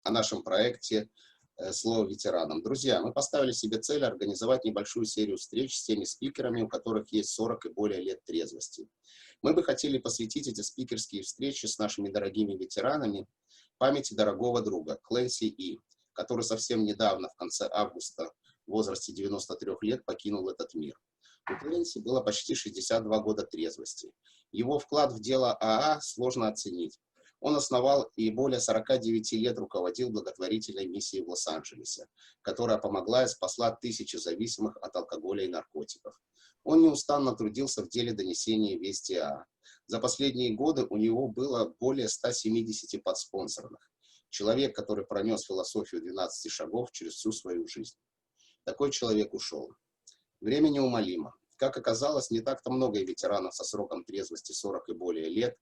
о нашем проекте «Слово ветеранам». Друзья, мы поставили себе цель организовать небольшую серию встреч с теми спикерами, у которых есть 40 и более лет трезвости. Мы бы хотели посвятить эти спикерские встречи с нашими дорогими ветеранами памяти дорогого друга Клэнси И, который совсем недавно, в конце августа, в возрасте 93 лет покинул этот мир. У Клэнси было почти 62 года трезвости. Его вклад в дело АА сложно оценить. Он основал и более 49 лет руководил благотворительной миссией в Лос-Анджелесе, которая помогла и спасла тысячи зависимых от алкоголя и наркотиков. Он неустанно трудился в деле донесения вести АА. За последние годы у него было более 170 подспонсорных. Человек, который пронес философию 12 шагов через всю свою жизнь. Такой человек ушел. Время неумолимо. Как оказалось, не так-то много ветеранов со сроком трезвости 40 и более лет.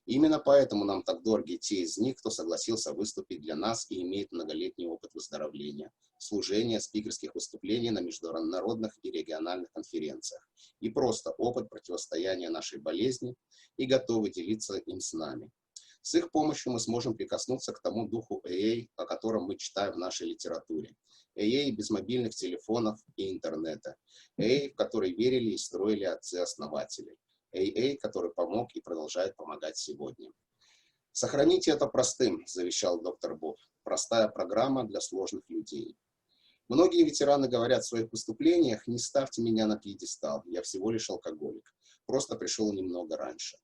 И именно поэтому нам так дороги те из них, кто согласился выступить для нас и имеет многолетний опыт выздоровления, служения, спикерских выступлений на международных и региональных конференциях, и просто опыт противостояния нашей болезни, и готовы делиться им с нами. С их помощью мы сможем прикоснуться к тому духу АА, о котором мы читаем в нашей литературе. АА без мобильных телефонов и интернета. АА, в который верили и строили отцы-основатели. АА, который помог и продолжает помогать сегодня. «Сохраните это простым», – завещал доктор Боб. «Простая программа для сложных людей». Многие ветераны говорят в своих выступлениях: «Не ставьте меня на пьедестал, я всего лишь алкоголик, просто пришел немного раньше».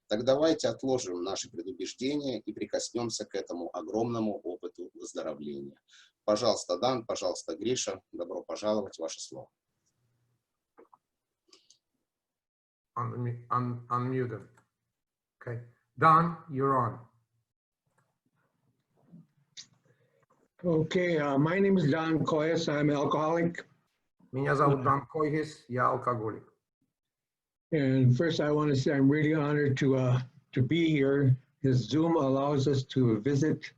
Так давайте отложим наши предубеждения и прикоснемся к этому огромному опыту выздоровления. Пожалуйста, Дан, пожалуйста, Гриша, добро пожаловать, ваше слово. Unmuted. Okay. Don, you're on. Okay, my name is Don Koyas. I'm an alcoholic. Меня зовут Дан Койгис, я алкоголик. And first, I want to say I'm really honored to be here. This Zoom allows us to visit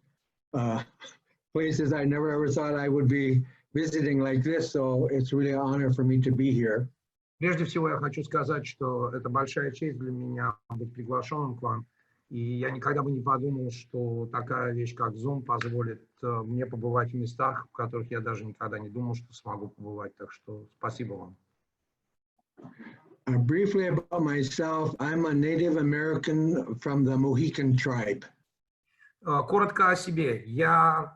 places I never ever thought I would be visiting like this. So it's really an honor for me to be here. Прежде всего, я хочу сказать, что это большая честь для меня быть приглашенным к вам. И я никогда бы не подумал, что такая вещь, как Zoom, позволит мне побывать в местах, в которых я даже никогда не думал, что смогу побывать. Так что спасибо вам. Briefly about myself, I'm a Native American from the Mohican tribe. Коротко о себе. Я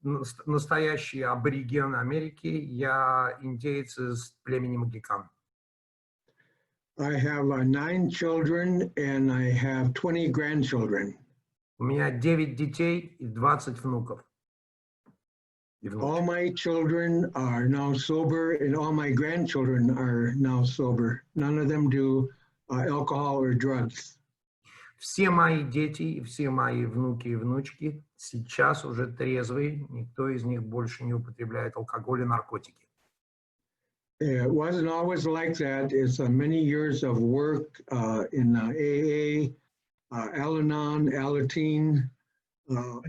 настоящий абориген Америки, я индеец из племени Могикан. I have 9 children and I have 20 grandchildren. У меня 9 детей и 20 внуков. All my children are now sober and all my grandchildren are now sober. None of them do alcohol or drugs. Все мои дети и все мои внуки и внучки сейчас уже трезвые, никто из них больше не употребляет алкоголь и наркотики. It wasn't always like that. It's many years of work in AA, Al-Anon, Alateen,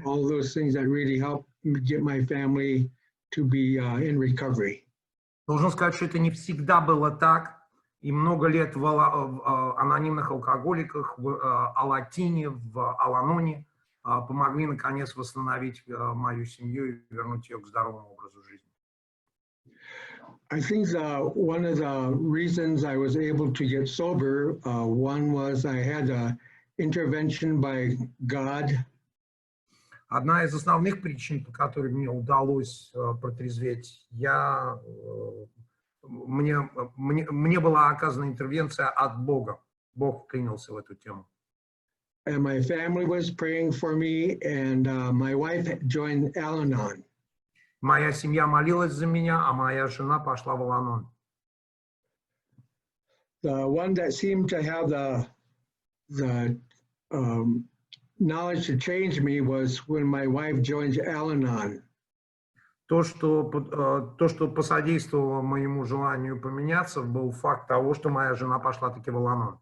all those things that really helped get my family to be in recovery. Должен сказать, что это не всегда было так. И много лет в анонимных алкоголиках, в Алатине, в Аланоне помогли, наконец, восстановить мою семью и вернуть ее к здоровому образу жизни. I think one of the reasons I was able to get sober, one was I had an intervention by God. Одна из основных причин, по которой мне удалось протрезветь, мне была оказана интервенция от Бога. Бог принялся в эту тему. And my family was praying for me, and my wife joined Al-Anon. Моя семья молилась за меня, а моя жена пошла в Аланон. The one that seemed to have the knowledge to change me was when my wife joined Al-Anon. То, что посодействовало моему желанию поменяться, был факт того, что моя жена пошла таки в Аланон.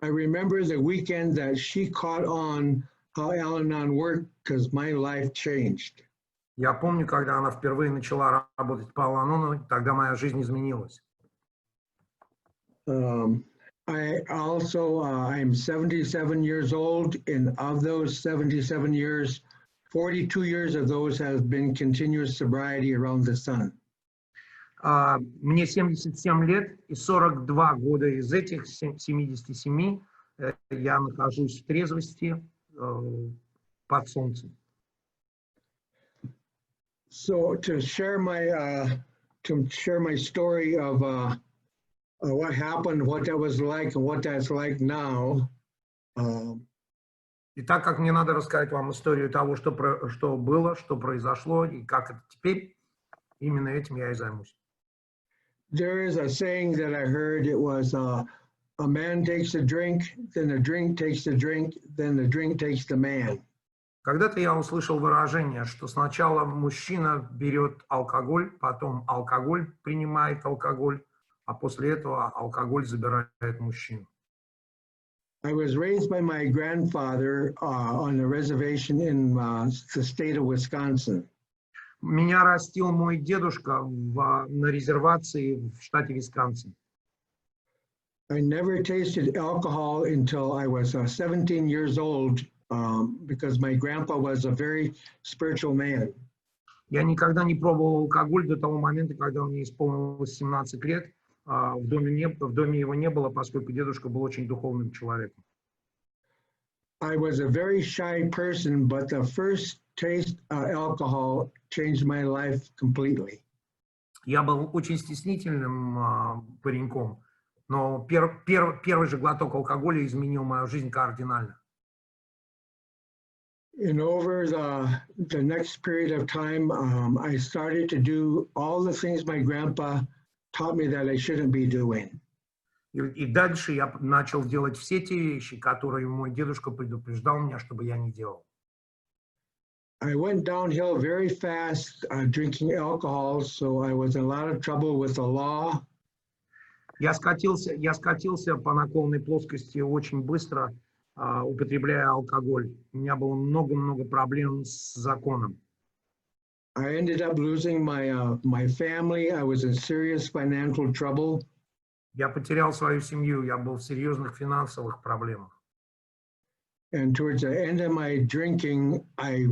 I remember the weekend that she caught on how Al-Anon worked because my life changed. Я помню, когда она впервые начала работать по Аланону, тогда моя жизнь изменилась. I'm 77 years old, and of those 77 years, 42 years of those has been continuous sobriety around the sun. Мне 77 лет, и 42 года из этих 77 я нахожусь в трезвости под солнцем. So to share my story of what happened, what that was like, and what that's like now. И так как мне надо рассказать вам историю того, что было, что произошло и как это теперь, именно этим я и займусь. There is a saying that I heard. It was a man takes a drink, then the drink takes the drink, then the drink takes the man. Когда-то я услышал выражение, что сначала мужчина берет алкоголь, потом алкоголь принимает алкоголь, а после этого алкоголь забирает мужчину. I was raised by my grandfather on a reservation in the state of Wisconsin. Меня растил мой дедушка на резервации в штате Висконсин. I never tasted alcohol until I was 17 years old because my grandpa was a very spiritual man. Я никогда не пробовал алкоголь до того момента, когда мне исполнилось 17 лет. В доме его не было, поскольку дедушка был очень духовным человеком. I was a very shy person, but the first taste of alcohol changed my life completely. Я был очень стеснительным пареньком, но первый же глоток алкоголя изменил мою жизнь кардинально. And over the next period of time, I started to do all the things my grandpa taught me that I shouldn't be doing. И дальше я начал делать все те вещи, которые мой дедушка предупреждал меня, чтобы я не делал. I went downhill very fast drinking alcohol, so I was in a lot of trouble with the law. Я скатился по наклонной плоскости очень быстро, употребляя алкоголь. У меня было много проблем с законом. I ended up losing my family. I was in serious financial trouble. Я потерял свою семью, я был в серьезных финансовых проблемах. And towards the end of my drinking, I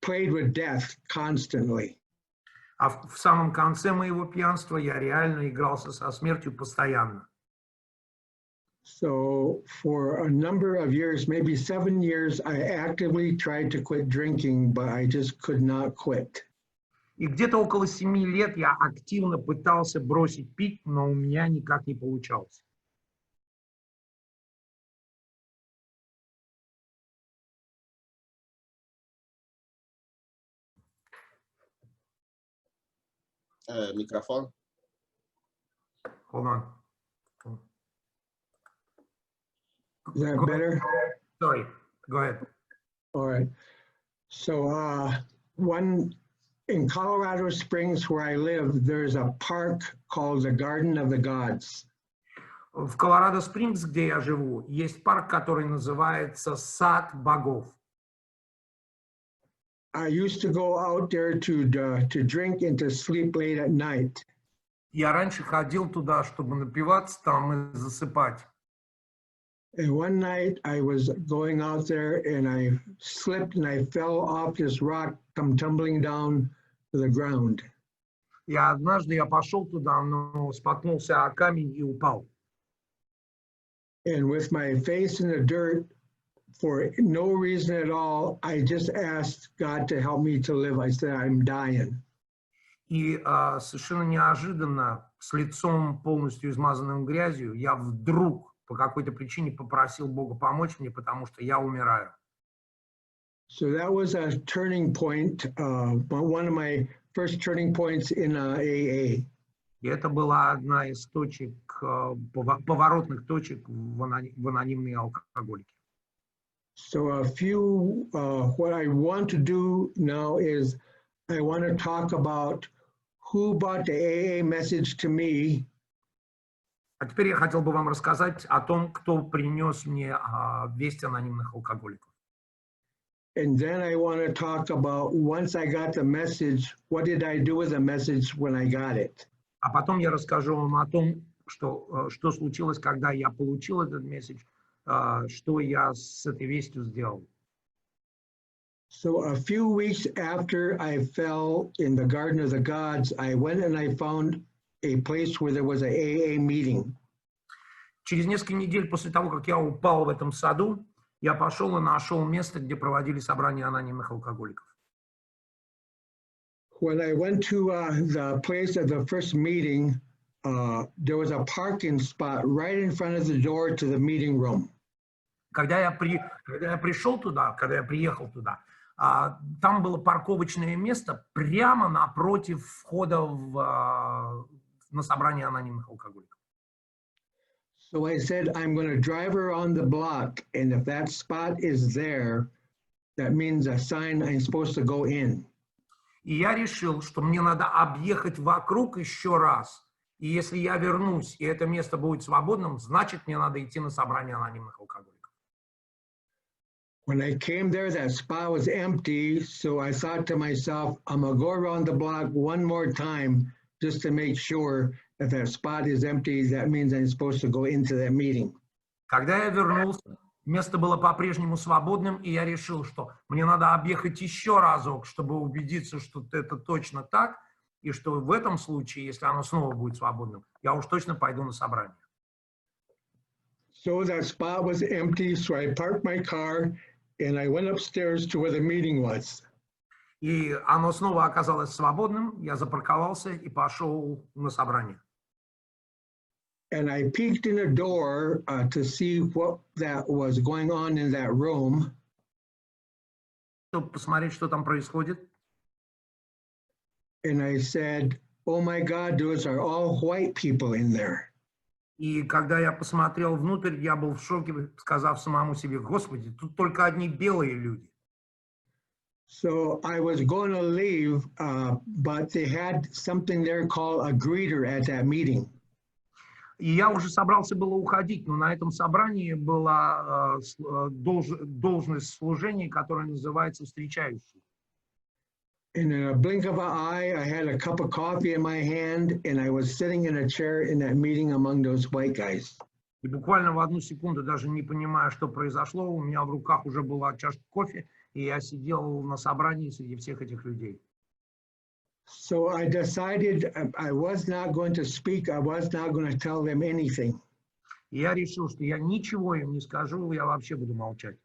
played with death constantly. А в самом конце моего пьянства я реально игрался со смертью постоянно. So for a number of years, maybe 7 years, I actively tried to quit drinking, but I just could not quit. И где-то около 7 лет я активно пытался бросить пить, но у меня никак не получалось. Микрофон. Hold on. Is that better? Sorry, go ahead. All right. So in Colorado Springs, where I live, there's a park called the Garden of the Gods. В Колорадо Спрингз, где я живу, есть парк, который называется Сад богов. I used to go out there to drink and to sleep late at night. Я раньше ходил туда, чтобы напиваться там и засыпать. And one night I was going out there and I slipped and I fell off this rock, come tumbling down to the ground. И однажды я пошел туда, но споткнулся о камень и упал. And with my face in the dirt, for no reason at all, I just asked God to help me to live. I said, I'm dying. И совершенно неожиданно, с лицом полностью измазанным грязью, я вдруг по какой-то причине попросил Бога помочь мне, потому что я умираю. So that was a turning point, one of my first turning points in AA. И это была одна из точек, поворотных точек в анонимной алкоголике. So what I want to do now is I want to talk about who brought the AA message to me. А теперь я хотел бы вам рассказать о том, кто принес мне весть анонимных алкоголиков. And then I want to talk about, once I got the message, what did I do with the message when I got it? А потом я расскажу вам о том, что случилось, когда я получил этот месседж, что я с этой вестью сделал. So a few weeks after I fell in the Garden of the Gods, I went and I found a place where there was a AA meeting. Через несколько недель после того, как я упал в этом саду, я пошел и нашел место, где проводили собрания анонимных алкоголиков. When I went to the place of the first meeting, there was a parking spot right in front of the door to the meeting room. Когда я приехал туда, там было парковочное место прямо напротив входа на собрание анонимных алкоголиков. So I said, I'm going to drive around the block, and if that spot is there, that means a sign I'm supposed to go in. И я решил, что мне надо объехать вокруг еще раз. И если я вернусь, и это место будет свободным, значит, мне надо идти на собрание анонимных алкоголиков. When I came there, that spot was empty, so I thought to myself, I'm going to go around the block one more time just to make sure if that spot is empty, that means I'm supposed to go into that meeting. Когда я вернулся, место было по-прежнему свободным, и я решил, что мне надо объехать еще разок, чтобы убедиться, что это точно так, и что в этом случае, если оно снова будет свободным, я уж точно пойду на собрание. So that spot was empty, so I parked my car and I went upstairs to where the meeting was. И оно снова оказалось свободным, я запарковался и пошел на собрание. And I peeked in the door to see what that was going on in that room. Чтобы посмотреть, что там происходит. And I said, oh my God, those are all white people in there. И когда я посмотрел внутрь, я был в шоке, сказав самому себе, Господи, тут только одни белые люди. So I was going to leave, but they had something there called a greeter at that meeting. И я уже собрался было уходить, но на этом собрании была должность служения, которая называется встречающий. In a blink of an eye, I had a cup of coffee in my hand, and I was sitting in a chair in that meeting among those white guys. И буквально в одну секунду, даже не понимая, что произошло, у меня в руках уже была чашка кофе, и я сидел на собрании среди всех этих людей. So I decided I was not going to speak. I was not going to tell them anything. И я решил, что я ничего им не скажу, я вообще буду молчать.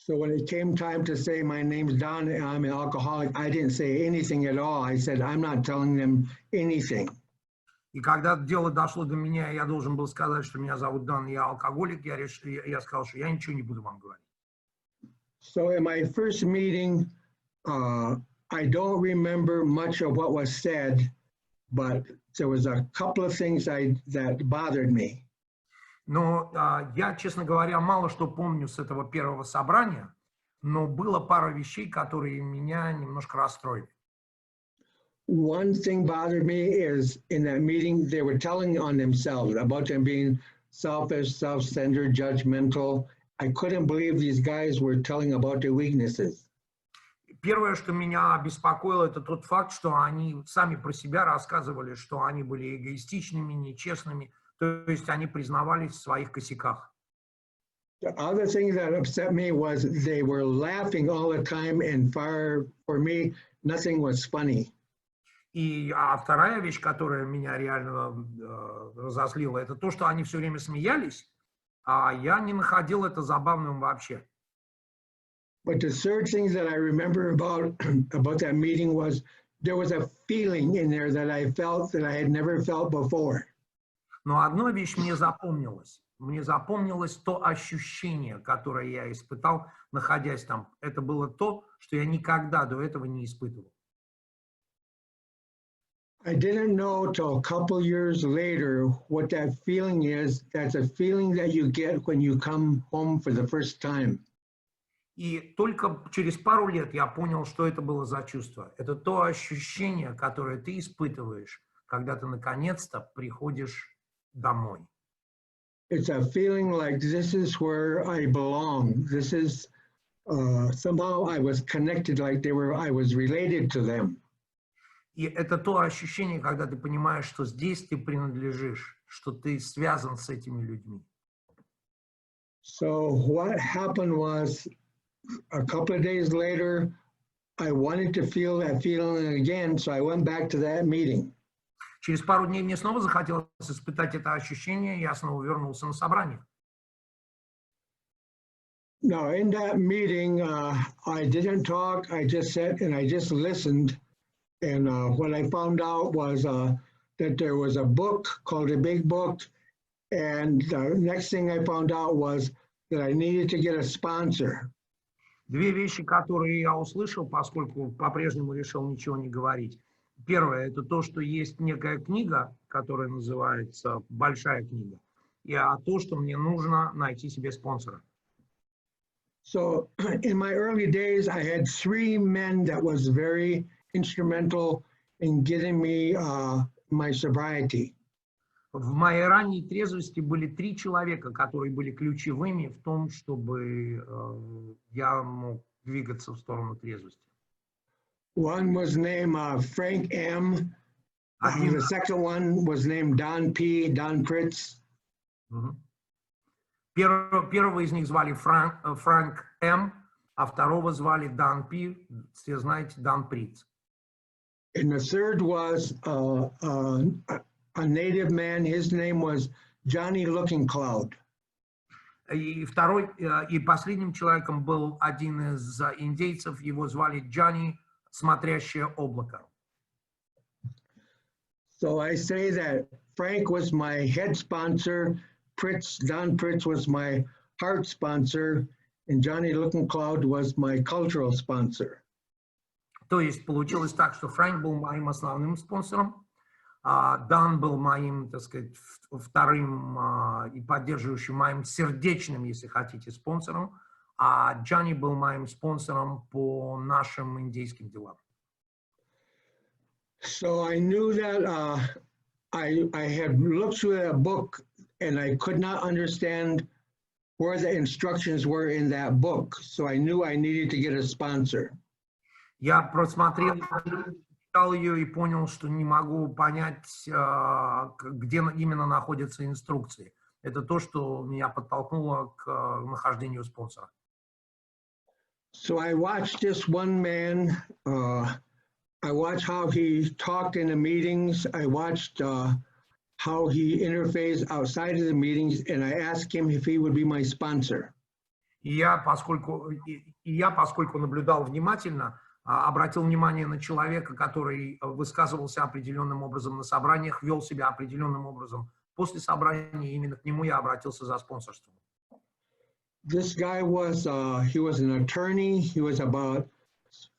So when it came time to say my name's Don and I'm an alcoholic, I didn't say anything at all. I said, I'm not telling them anything. И когда дело дошло до меня, я должен был сказать, что меня зовут Дан, я алкоголик, я сказал, что я ничего не буду вам говорить. So in my first meeting, I don't remember much of what was said, but there was a couple of things that bothered me. Но я, честно говоря, мало что помню с этого первого собрания, но было пара вещей, которые меня немножко расстроили. One thing bothered me is in that meeting, they were telling on themselves about them being selfish, self-centered, judgmental. I couldn't believe these guys were telling about their weaknesses. Первое, что меня беспокоило, это тот факт, что они сами про себя рассказывали, что они были эгоистичными, нечестными, то есть они признавались в своих косяках. The other thing that upset me was they were laughing all the time, and for me, nothing was funny. И вторая вещь, которая меня реально разозлила, это то, что они все время смеялись, а я не находил это забавным вообще. But the third thing that I remember about that meeting was there was a feeling in there that I felt that I had never felt before. Но одна вещь мне запомнилась. Мне запомнилось то ощущение, которое я испытал, находясь там. Это было то, что я никогда до этого не испытывал. I didn't know till a couple years later what that feeling is. That's a feeling that you get when you come home for the first time. И только через пару лет я понял, что это было за чувство. Это то ощущение, которое ты испытываешь, когда ты наконец-то приходишь домой. It's a feeling like this is where I belong. This is somehow I was connected, like I was related to them. И это то ощущение, когда ты понимаешь, что здесь ты принадлежишь, что ты связан с этими людьми. So what happened was a couple of days later, I wanted to feel that feeling again, so I went back to that meeting. Через пару дней мне снова захотелось испытать это ощущение, и я снова вернулся на собрание. Now, in that meeting, I didn't talk, I just sat and I just listened. And what I found out was that there was a book called The Big Book. And the next thing I found out was that I needed to get a sponsor. Две вещи, которые я услышал, поскольку по-прежнему решил ничего не говорить. Первое, это то, что есть некая книга, которая называется «Большая книга», и то, что мне нужно найти себе спонсора. So in my early days, I had 3 men that was very instrumental in getting me my sobriety. В моей ранней трезвости были 3 человека, которые были ключевыми в том, чтобы я мог двигаться в сторону трезвости. One was named Frank M. The second one was named Don P. Don Pritz. Первого из них звали Франк М., а второго звали Дан П., все знаете, Дан Приц. And the third was a native man. His name was Johnny Looking Cloud. И второй, и последним человеком был один из индейцев, его звали Джонни Смотрящее облако. So I say that Frank was my head sponsor, Don Pritz was my heart sponsor, and Johnny Looking Cloud was my cultural sponsor. То есть получилось так, что Фрэнк был моим основным спонсором, Дан был моим, так сказать, вторым и поддерживающим, моим сердечным, если хотите, спонсором, а Джонни был моим спонсором по нашим индейским делам. So I knew that I had looked through that book and I could not understand where the instructions were in that book. So I knew I needed to get a sponsor. Я просмотрел, читал ее и понял, что не могу понять, где именно находятся инструкции. Это то, что меня подтолкнуло к нахождению спонсора. So I watched this one man. I watched how he talked in the meetings. I watched how he interfaced outside of the meetings, and I asked him if he would be my sponsor. Я, поскольку наблюдал внимательно, обратил внимание на человека, который высказывался определенным образом на собраниях, вел себя определенным образом. После собрания именно к нему я обратился за спонсорством. This guy was, he was an attorney. He was about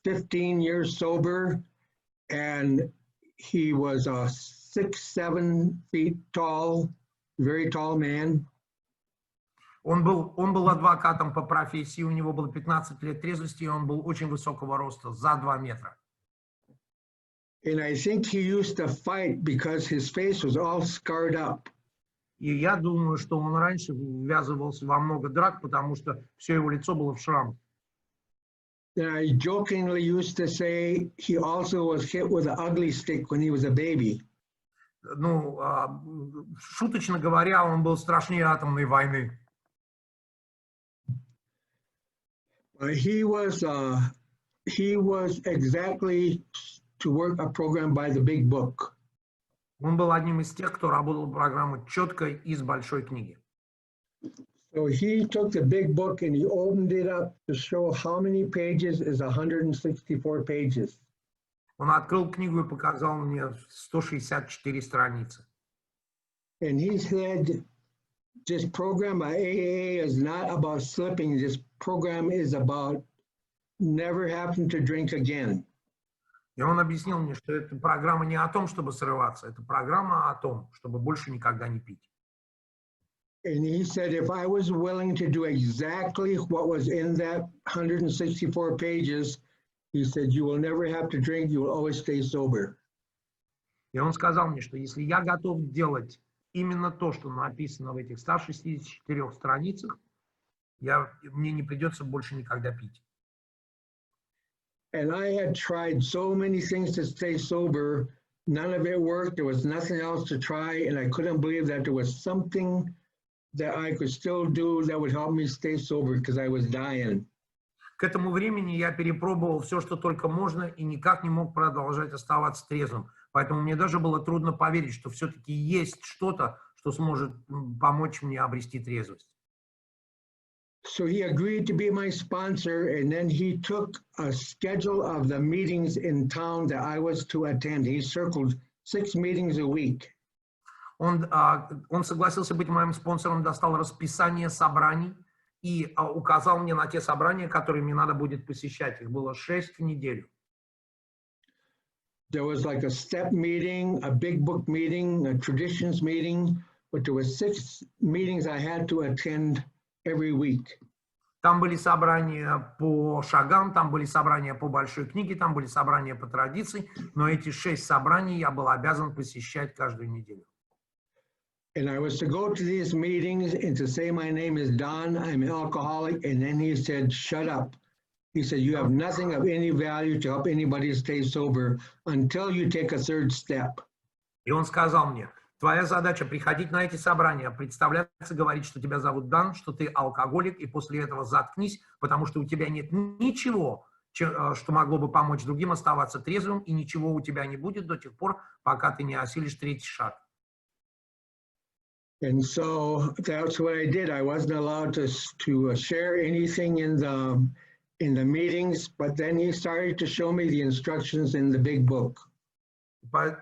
15 years sober, and he was 6'7" tall, very tall man. Он был адвокатом по профессии, у него было 15 лет трезвости, и он был очень высокого роста, за 2 метра. And I think he used to fight because his face was all scarred up. И я думаю, что он раньше ввязывался во много драк, потому что все его лицо было в шрамах. And I jokingly used to say he also was hit with an ugly stick when he was a baby. Ну, шуточно говоря, он был страшнее атомной войны. He was exactly to work a program by the Big Book. Он был одним из тех, кто работал программу четко из большой книги. So he took the Big Book and he opened it up to show how many pages is 164 pages. Он открыл книгу и показал мне 164 страницы. And he said, this program by AA is not about slipping. This program is about never having to drink again. И он объяснил мне, что эта программа не о том, чтобы срываться, это программа о том, чтобы больше никогда не пить. And he said, if I was willing to do exactly what was in that 164 pages, he said, you will never have to drink, you will always stay sober. И он сказал мне, что если я готов делать именно то, что написано в этих 164 страницах, мне не придется больше никогда пить. And I had tried so many things to stay sober. None of it worked. There was nothing else to try. And I couldn't believe that there was something that I could still do that would help me stay sober because I was dying. К этому времени я перепробовал все, что только можно, и никак не мог продолжать оставаться трезвым. Поэтому мне даже было трудно поверить, что все-таки есть что-то, что сможет помочь мне обрести трезвость. So he agreed to be my sponsor, and then he took a schedule of the meetings in town that I was to attend. He circled 6 meetings a week. Он согласился быть моим спонсором, достал расписание собраний и указал мне на те собрания, которые мне надо будет посещать. Их было 6 в неделю. There was like a step meeting, a big book meeting, a traditions meeting, but there was 6 meetings I had to attend every week. Там были собрания по шагам, там были собрания по большой книге, там были собрания по традиции, но эти 6 собраний я был обязан посещать каждую неделю. And I was to go to these meetings and to say, my name is Don, I'm an alcoholic, and then he said, shut up. He said, you have nothing of any value to help anybody stay sober until you take a 3rd step. И он сказал мне, твоя задача приходить на эти собрания, представляться, говорить, что тебя зовут Дан, что ты алкоголик, и после этого заткнись, потому что у тебя нет ничего, что могло бы помочь другим оставаться трезвым, и ничего у тебя не будет до тех пор, пока ты не осилишь 3-й шаг. And so that's what I did. I wasn't allowed to share anything in the meetings, but then he started to show me the instructions in the big book.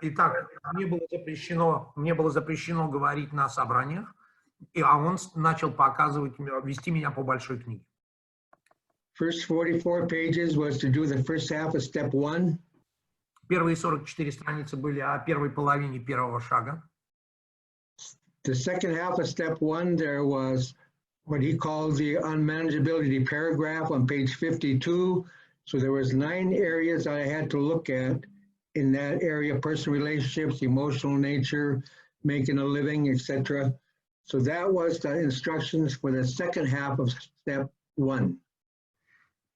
Итак, мне было запрещено говорить на собраниях, а он начал показывать, вести меня по большой книге. First 44 pages was to do the first half of step 1. Первые 44 страницы были о первой половине первого шага. The second half of step 1, there was what he called the unmanageability paragraph on page 52. So there was 9 areas I had to look at in that area: personal relationships, emotional nature, making a living, etc. So that was the instructions for the second half of step 1.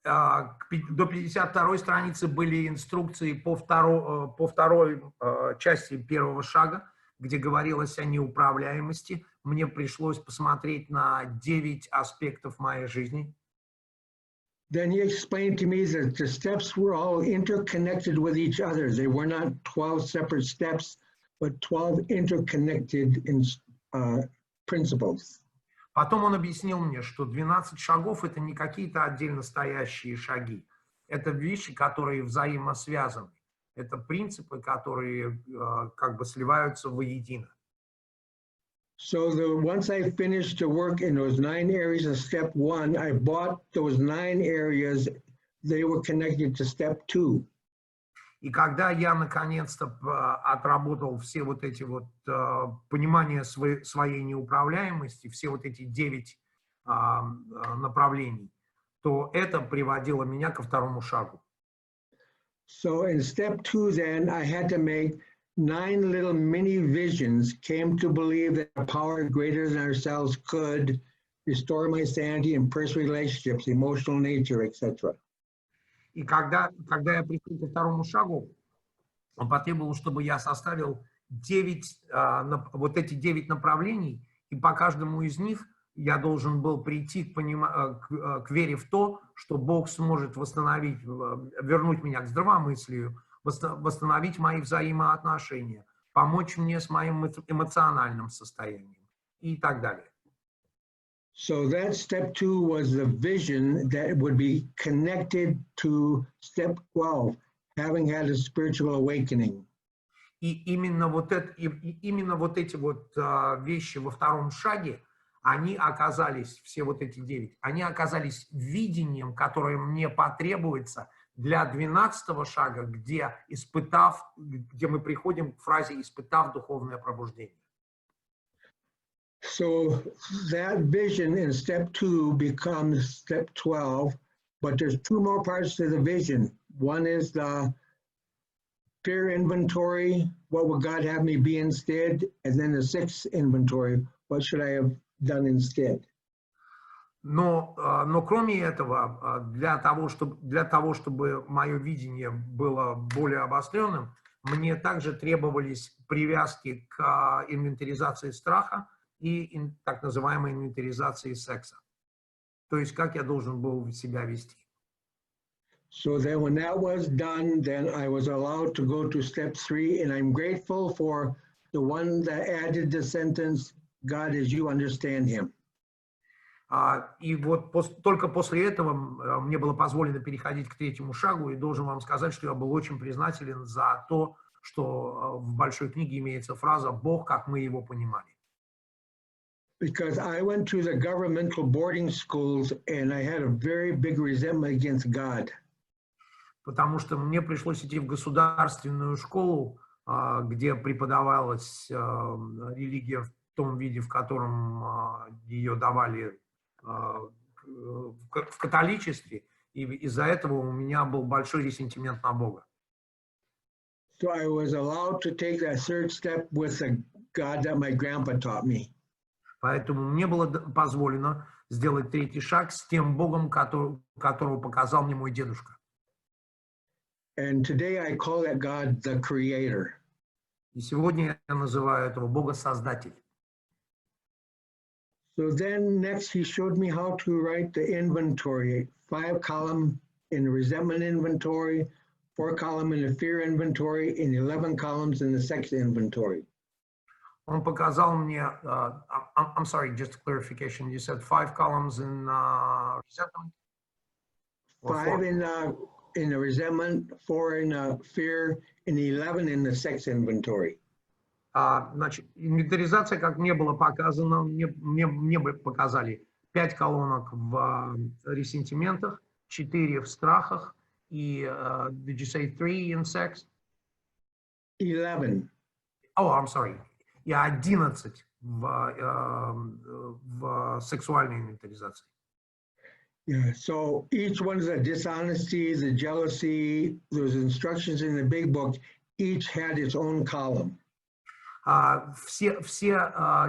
До 52 страницы были инструкции по второй части первого шага, где говорилось о неуправляемости. Мне пришлось посмотреть на 9 аспектов моей жизни. Then he explained to me that the steps were all interconnected with each other. They were not 12 separate steps, but 12 interconnected principles. Потом он объяснил мне, что 12 шагов — это не какие-то отдельно стоящие шаги. Это вещи, которые взаимосвязаны. Это принципы, которые как бы сливаются воедино. So once I finished the work in those 9 areas of step 1, I bought those 9 areas. They were connected to step 2. И когда я наконец-то отработал все вот эти вот понимания своей неуправляемости, все вот эти 9 направлений, то это приводило меня ко второму шагу. So in step 2, then I had to make 9 little mini visions, came to believe that a power greater than ourselves could restore my sanity in personal relationships, emotional nature, etc. И когда я пришел ко второму шагу, он потребовал, чтобы я составил 9 направлений, и по каждому из них я должен был прийти к вере в то, что Бог сможет вернуть меня к здравомыслию, восстановить мои взаимоотношения, помочь мне с моим эмоциональным состоянием и так далее. So that step 2 was the vision that would be connected to step 12, having had a spiritual awakening. И именно вот эти вещи во втором шаге, они оказались, все вот эти 9, они оказались видением, которое мне потребуется для 12-го шага, где мы приходим к фразе «испытав духовное пробуждение». So that vision in step 2 becomes step 12, but there's 2 more parts to the vision. One is the fear inventory, what would God have me be instead? And then the 6th inventory, what should I have done instead? Но кроме этого, для того, чтобы мое видение было более обостренным, мне также требовались привязки к инвентаризации страха и так называемой инвентаризации секса. То есть, как я должен был себя вести. So then when that was done, then I was allowed to go to step 3, and I'm grateful for the one that added the sentence, God as you understand him. И вот только после этого мне было позволено переходить к третьему шагу, и должен вам сказать, что я был очень признателен за то, что в большой книге имеется фраза «Бог, как мы его понимали». Because I went to the governmental boarding schools, and I had a very big resentment against God. Потому что мне пришлось идти в государственную школу, где преподавалась религия в том виде, в котором ее давали в католичестве, и из-за этого у меня был большой ресентимент на Бога. So I was allowed to take that third step with the God that my grandpa taught me. Поэтому мне было позволено сделать третий шаг с тем Богом, которого показал мне мой дедушка. And today I call that God the Creator. И сегодня я называю этого Бога Создатель. So then next he showed me how to write the inventory, 5-column in the resentment inventory, 4-column in the fear inventory, and 11 columns in the sex inventory. Он показал мне, I'm sorry, just a clarification, you said 5 columns in resentment? 5 in the resentment, 4 in the fear, and 11 in the sex inventory. Значит, инвентаризация, как мне было показано, мне бы показали 5 колонок в ресентиментах, 4 в страхах и, did you say 3 in sex? 11. Oh, I'm sorry. И 11 в сексуальной инвентаризации. Yeah, so each one of the dishonesty, the jealousy, those instructions in the big book, each had its own column. Все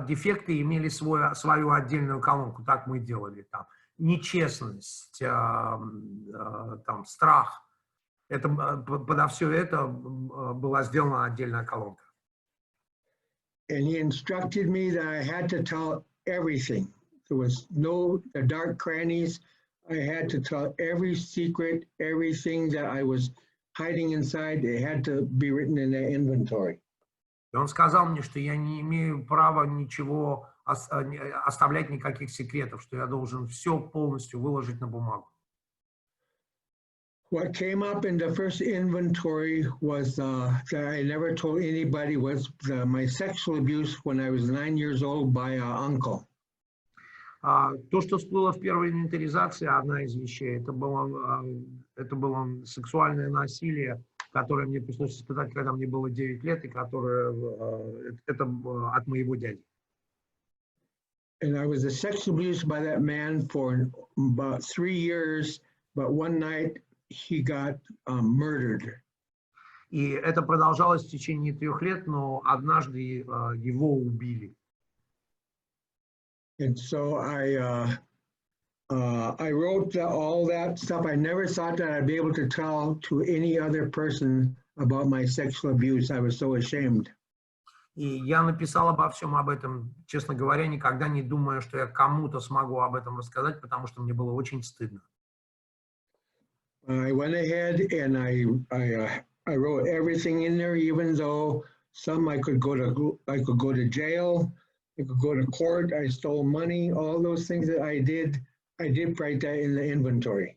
дефекты имели свою отдельную колонку, так мы делали. Там нечестность, там, страх. Подо все это была сделана отдельная колонка. And he instructed me that I had to tell everything. There was no dark crannies. I had to tell every secret, everything that I was hiding inside. It had to be written in the inventory. И он сказал мне, что я не имею права ничего оставлять, никаких секретов, что я должен все полностью выложить на бумагу. What came up in the first inventory was that I never told anybody was my sexual abuse when I was 9 years old by an uncle. То, что всплыло в первой инвентаризации, одна из вещей, это было сексуальное насилие, которое мне пришлось испытать, когда мне было 9 лет, и которое это от моего дяди. And I was sexually abused by that man for about 3 years, but one night he got murdered. И это продолжалось в течение 3 лет, но однажды его убили. And so I wrote all that stuff. I never thought that I'd be able to tell to any other person about my sexual abuse. I was so ashamed. И я написал обо всем об этом, честно говоря, никогда не думая, что я кому-то смогу об этом рассказать, потому что мне было очень стыдно. I went ahead and I wrote everything in there, even though some I could go to jail, I could go to court, I stole money, all those things that I did write that in the inventory.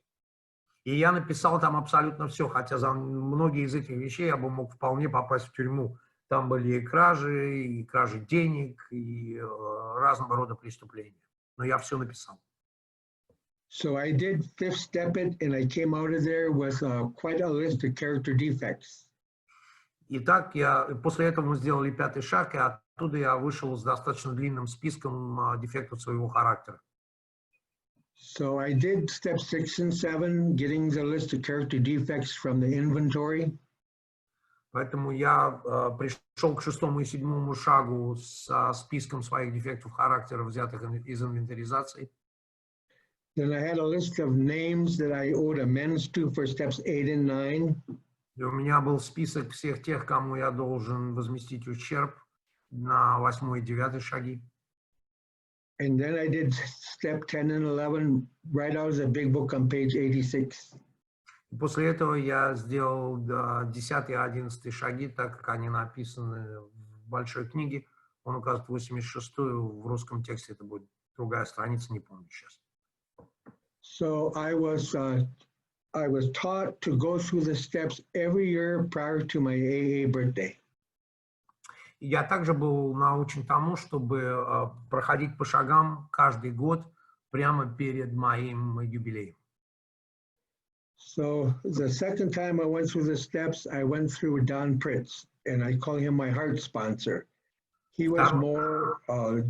И я написал там абсолютно все, хотя за многие из этих вещей я бы мог вполне попасть в тюрьму. Там были и кражи денег, и разного рода преступления. Но я все написал. So I did 5th step it, and I came out of there with quite a list of character defects. Итак, после этого мы сделали 5-й шаг, и оттуда я вышел с достаточно длинным списком дефектов своего характера. So I did step 6 and 7, getting the list of character defects from the inventory. Поэтому я пришел к 6-му и 7-му шагу со списком своих дефектов характера, взятых из инвентаризации. Then I had a list of names that I owed amends to for steps 8 and 9. И у меня был список всех тех, кому я должен возместить ущерб на 8-й и 9-й шаги. And then I did step 10 and 11 right out of the big book on page 86. И после этого я сделал 10 и 11 шаги, так как они написаны в большой книге. Он указывает 86-ю, в русском тексте это будет другая страница, не помню сейчас. So I was taught to go through the steps every year prior to my AA birthday. Я также был научен тому, чтобы проходить по шагам каждый год прямо перед моим юбилеем. So the second time I went through the steps, I went through Don Pritz, and I call him my heart sponsor. He was more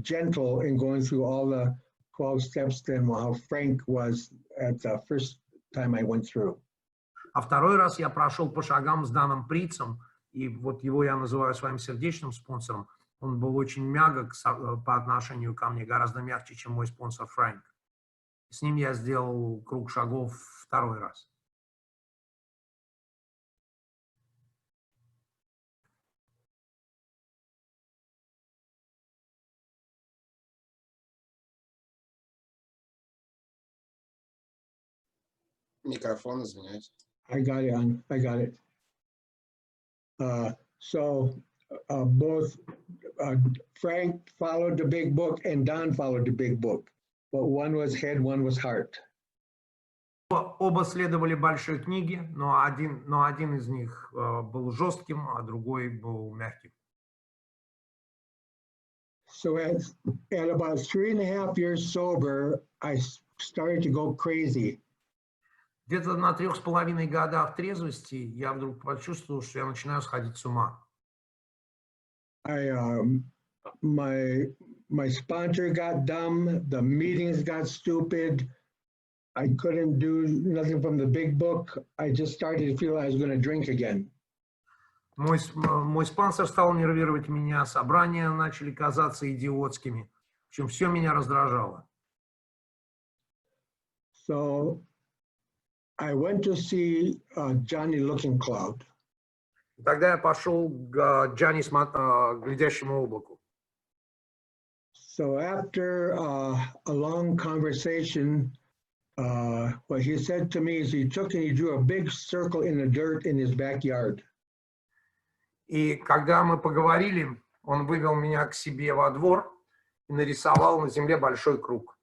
gentle in going through all the 12 steps than how Frank was at the first time I went through. А второй раз я прошел по шагам с Даном Притцем, и вот его я называю своим сердечным спонсором. Он был очень мягок по отношению ко мне, гораздо мягче, чем мой спонсор Фрэнк. С ним я сделал круг шагов второй раз. Микрофон, извиняюсь. I got it. I got it. So both Frank followed the big book and Don followed the big book, but one was head, one was heart. Оба следовали большой книге, но один из них был жестким, а другой был мягким. So at about 3.5 years sober, I started to go crazy. Где-то на 3,5 годах трезвости я вдруг почувствовал, что я начинаю сходить с ума. My sponsor got dumb, the meetings got stupid. I couldn't do nothing from the big book. I just started to feel I was going to drink again. Мой спонсор стал нервировать меня, собрания начали казаться идиотскими. В общем, все меня раздражало. So I went to see Johnny Looking Cloud. Тогда я пошел к Джонни, глядящему облаку. So after a long conversation, what he said to me is he took and he drew a big circle in the dirt in his backyard. И когда мы поговорили, он вывел меня к себе во двор и нарисовал на земле большой круг.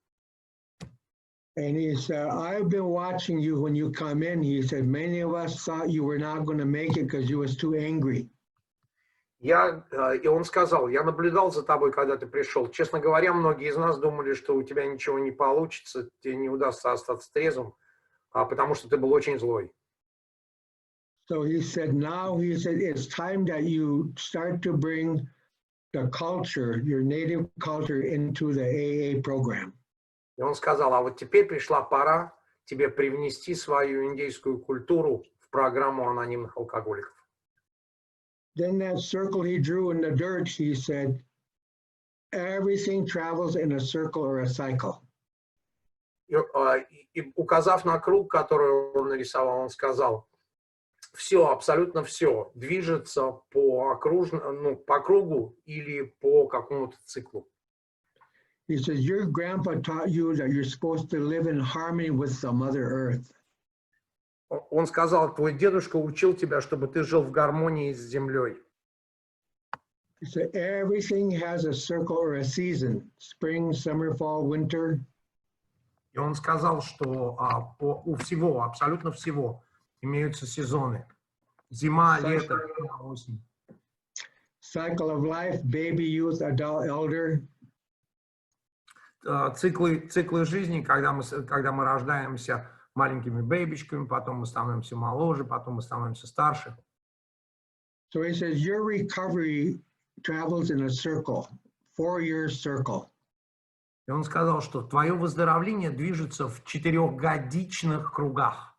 And he said, I've been watching you when you come in. He said, many of us thought you were not going to make it because you was too angry. И он сказал, я наблюдал за тобой, когда ты пришел. Честно говоря, многие из нас думали, что у тебя ничего не получится, тебе не удастся остаться трезвым, потому что ты был очень злой. So he said, now he said, it's time that you start to bring the culture, your native culture, into the AA program. И он сказал, а вот теперь пришла пора тебе привнести свою индейскую культуру в программу анонимных алкоголиков. Then that circle he drew in the dirt, he said, everything travels in a circle or a cycle. И указав на круг, который он нарисовал, он сказал, все, абсолютно все движется по кругу или по какому-то циклу. He says, your grandpa taught you that you're supposed to live in harmony with the Mother Earth. Он сказал, твой дедушка учил тебя, чтобы ты жил в гармонии с землей. He said, everything has a circle or a season, spring, summer, fall, winter. И он сказал, что у всего, абсолютно всего, имеются сезоны. Зима, лето, осень. Cycle of life, baby, youth, adult, elder. Циклы жизни, когда мы рождаемся маленькими бэйбичками, потом мы становимся моложе, потом мы становимся старше. So he says, your recovery travels in a circle, 4-year circle. И он сказал, что твое выздоровление движется в 4-годичных кругах.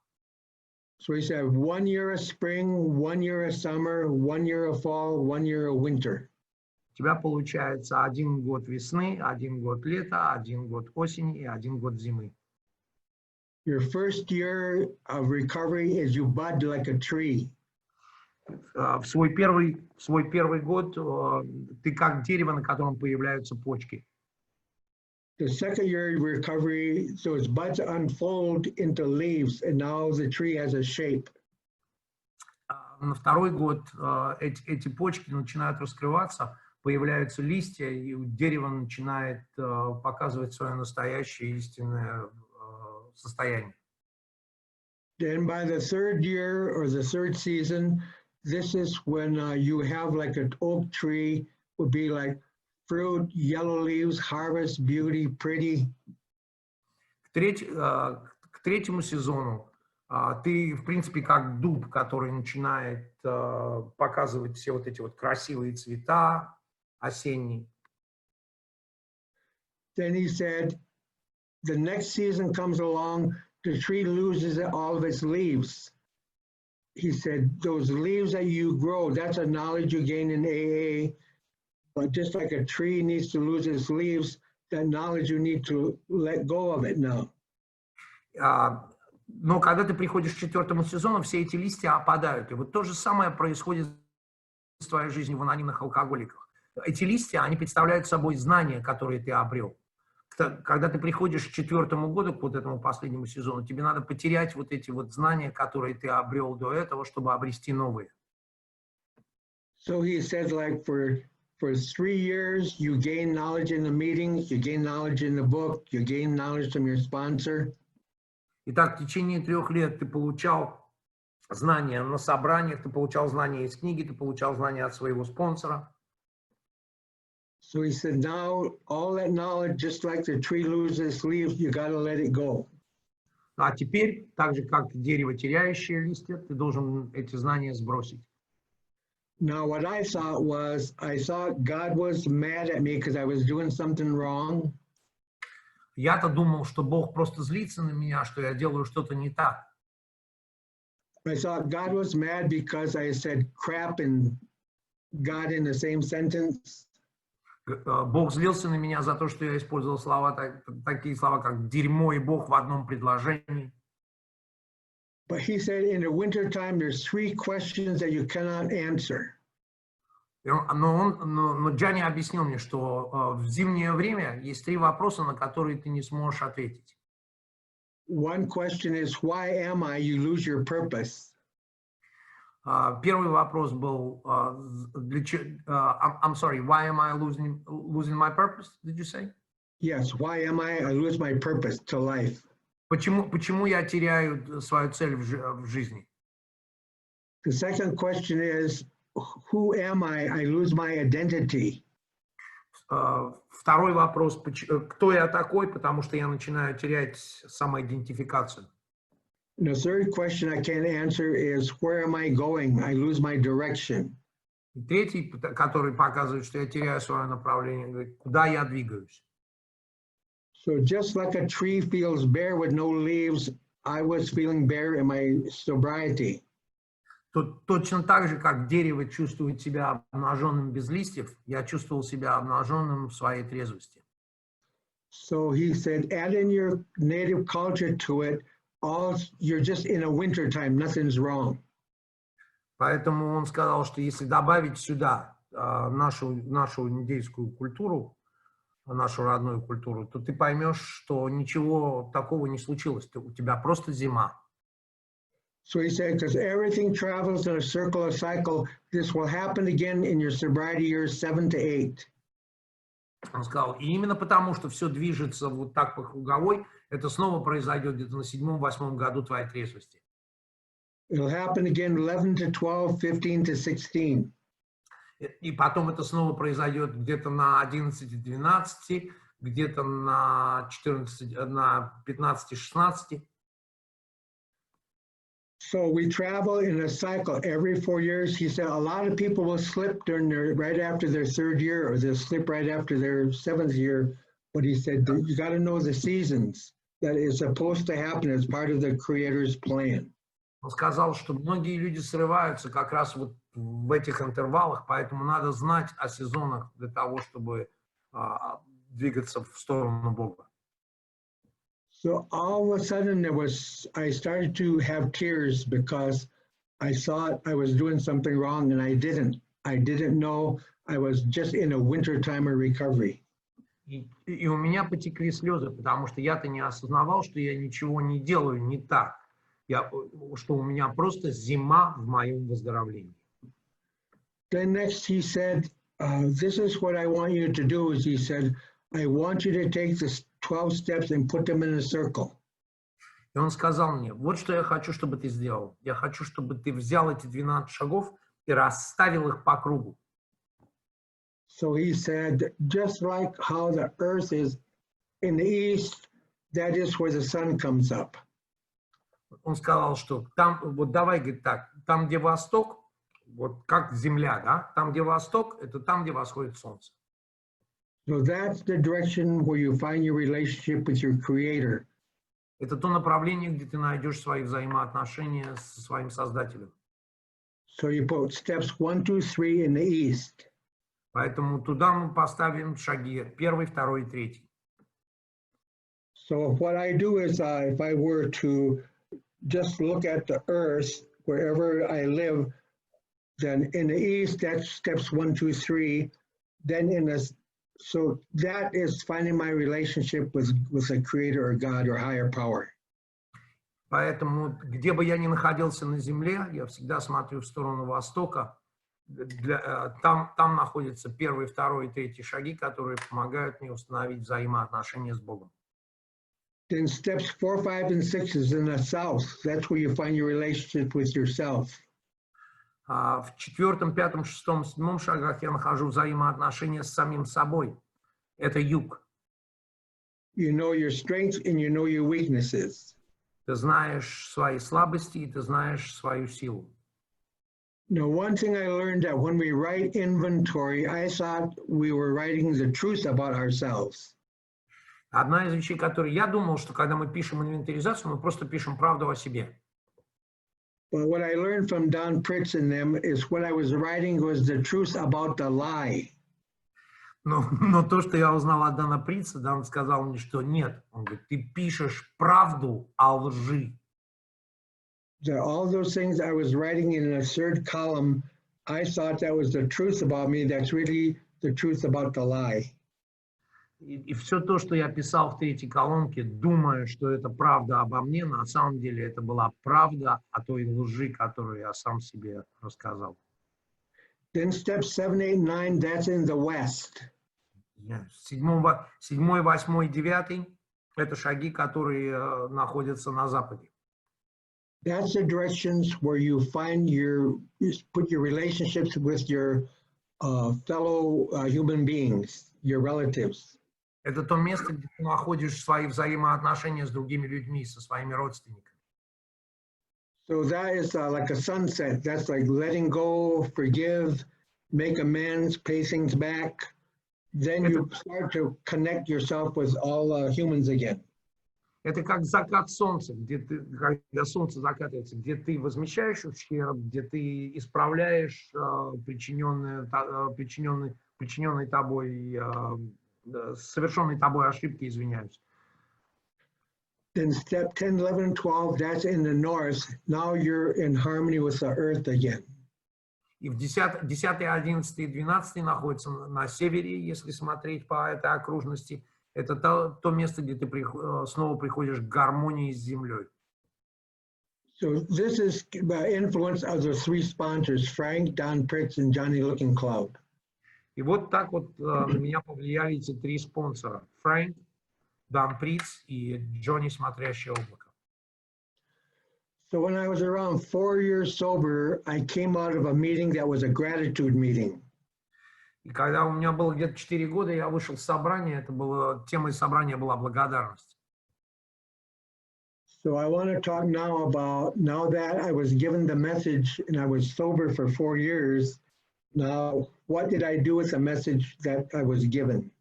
So he said, 1 year of spring, 1 year of summer, 1 year of fall, 1 year of winter. У тебя получается 1 год весны, 1 год лета, 1 год осени и 1 год зимы. Your first year of recovery is you bud like a tree. В свой первый год ты как дерево, на котором появляются почки. The second year recovery, so its buds unfold into leaves, and now the tree has a shape. На второй год эти почки начинают раскрываться, появляются листья, и дерево начинает показывать свое настоящее истинное состояние. Then by the third year or the third season, this is when you have like an oak tree, would be like fruit, yellow leaves, harvest, beauty, pretty. К третьему сезону ты, в принципе, как дуб, который начинает показывать все вот эти вот красивые цвета осенние. Then he said, the next season comes along, the tree loses all of its leaves. He said, those leaves that you grow, that's a knowledge you gain in AA. But just like a tree needs to lose its leaves, that knowledge you need to let go of it now. Но когда ты приходишь к четвертому сезону, все эти листья опадают. И вот то же самое происходит в твоей жизни в анонимных алкоголиках. Эти листья, они представляют собой знания, которые ты обрел. Когда ты приходишь к четвертому году, к вот этому последнему сезону, тебе надо потерять вот эти вот знания, которые ты обрел до этого, чтобы обрести новые. So he said, like for 3 years, you gain knowledge in the meetings, you gain knowledge in the book, you gain knowledge from your sponsor. Итак, в течение 3 лет ты получал знания на собраниях, ты получал знания из книги, ты получал знания от своего спонсора. So he said, now all that knowledge, just like the tree loses leaves, you got to let it go. А теперь, так же как дерево, теряющее листья, ты должен эти знания сбросить. Now, what I thought God was mad at me because I was doing something wrong. Я-то думал, что Бог просто злится на меня, что я делаю что-то не так. I thought God was mad because I said crap and God in the same sentence. Бог злился на меня за то, что я использовал такие слова, как дерьмо и Бог в одном предложении. But he said in the winter time, there's 3 questions that you cannot answer. Но Джани объяснил мне, что в зимнее время есть 3 вопроса, на которые ты не сможешь ответить. One question is, why am I? You lose your purpose. Первый вопрос был, I'm sorry, why am I losing my purpose, did you say? Yes, why am I? I lose my purpose to life. Почему я теряю свою цель в жизни? The second question is, who am I? I lose my identity. Второй вопрос, кто я такой, потому что я начинаю терять самоидентификацию. The third question I can't answer is, where am I going? I lose my direction. И третий, который показывает, что я теряю свое направление, говорит, куда я двигаюсь. So just like a tree feels bare with no leaves, I was feeling bare in my sobriety. Точно так же, как дерево чувствует себя обнаженным без листьев, я чувствовал себя обнаженным в своей трезвости. So he said, add in your native culture to it, you're just in a winter time, nothing's wrong. Поэтому он сказал, что если добавить сюда нашу индейскую культуру, нашу родную культуру, то ты поймешь, что ничего такого не случилось, у тебя просто зима. So he said, because everything travels in a circle, a cycle, this will happen again in your sobriety years 7 to 8. Он сказал, и именно потому, что все движется вот так по круговой, это снова произойдет где-то на 7-8 году твоей трезвости. It'll happen again 11 to 12, 15 to 16. И потом это снова произойдет где-то на 11-12, где-то на 15-16. So we travel in a cycle every 4 years. He said a lot of people will slip right after their 3rd year, or they'll slip right after their 7th year. But he said you got to know the seasons that is supposed to happen as part of the Creator's plan. Он сказал, что многие люди срываются как раз вот в этих интервалах, поэтому надо знать о сезонах для того, чтобы двигаться в сторону Бога. So all of a sudden I started to have tears because I thought I was doing something wrong and I didn't. I didn't know I was just in a winter time of recovery. И у меня потекли слезы, потому что я-то не осознавал, что я ничего не делаю не так. Что у меня просто зима в моем выздоровлении. Then next he said, this is what I want you to do, is he said, I want you to take the 12 steps and put them in a circle. И он сказал мне, вот что я хочу, чтобы ты сделал. Я хочу, чтобы ты взял эти 12 шагов и расставил их по кругу. So he said, just like how the earth is in the east, that is where the sun comes up. Он сказал, что там, вот давай, говорит, так, там, где восток, вот как земля, да, там, где восток, это там, где восходит солнце. So that's the direction where you find your relationship with your creator. Это то направление, где ты найдешь свои взаимоотношения со своим Создателем. So you put steps 1, 2, 3 in the east. Поэтому туда мы поставим шаги 1, 2 и 3. So what I do is, if I were to just look at the earth, wherever I live, then in the east, that's steps 1, 2, 3. Then so that is finding my relationship with a creator or God or higher power. Поэтому, где бы я ни находился на земле, я всегда смотрю в сторону востока. Там находятся 1, 2 и 3 шаги, которые помогают мне установить взаимоотношения с Богом. Then steps 4, 5, and 6 is in the south. That's where you find your relationship with yourself. В 4, 5, 6, 7 шагах я нахожу взаимоотношения с самим собой. Это юг. You know your strengths and you know your weaknesses. Ты знаешь свои слабости и ты знаешь свою силу. Now, one thing I learned that when we write inventory, I thought we were writing the truth about ourselves. Одна из вещей, которые я думал, что когда мы пишем инвентаризацию, мы просто пишем правду о себе. But what I learned from Don Pritz and them is what I was writing was the truth about the lie. Но то, что я узнал от Дана Притца, Дан сказал мне, что нет. Он говорит, ты пишешь правду о лжи. That all those things I was writing in a third column, I thought that was the truth about me. That's really the truth about the lie. И все то, что я писал в 3-й колонке, думая, что это правда обо мне, на самом деле это была правда о той лжи, которую я сам себе рассказал. Then steps 7, 8, 9, that's in the west. 7, 8, 9 – это шаги, которые находятся на западе. That's the directions where you find you put your relationships with your fellow human beings, your relatives. Это то место, где ты находишь свои взаимоотношения с другими людьми, со своими родственниками. So that is like a sunset. That's like letting go, forgive, make amends, pay things back. Then you start to connect yourself with all humans again. Это как закат солнца, где ты, когда солнце закатывается, где ты возмещаешь ущерб, где ты исправляешь причиненные тобой, совершенные тобой ошибки, извиняюсь. Then step 10, 11, 12, that's in the north. Now you're in harmony with the earth again. И в 10, 11 и 12 находятся на севере, если смотреть по этой окружности. Это то место, где ты снова приходишь к гармонии с землей. So this is the influence of the 3 sponsors, Frank, Don Pritz, and Johnny Looking Cloud. И вот так вот на меня повлияли эти 3 спонсора. Фрэнк, Дан Притц и Джонни Смотрящее облако. So when I was around 4 years sober, I came out of a meeting that was a gratitude meeting. И когда у меня было где-то 4 года, я вышел с собрания, темой собрания была благодарность. So I want to talk now about, now that I was given the message and I was sober for 4 years, now what did I do with the message that I was given?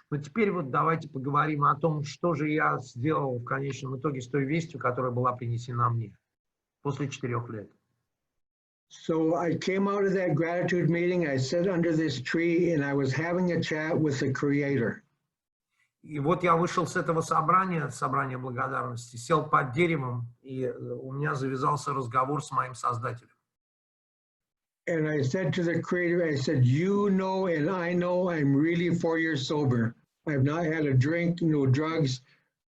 Но теперь вот давайте поговорим о том, что же я сделал в конечном итоге с той вестью, которая была принесена мне после 4 лет. So I came out of that gratitude meeting, I sat under this tree and I was having a chat with the Creator. И вот я вышел с этого собрания благодарности, сел под деревом, и у меня завязался разговор с моим Создателем. And I said to the Creator, I said, you know and I know I'm really 4 years sober. I've not had a drink, no drugs,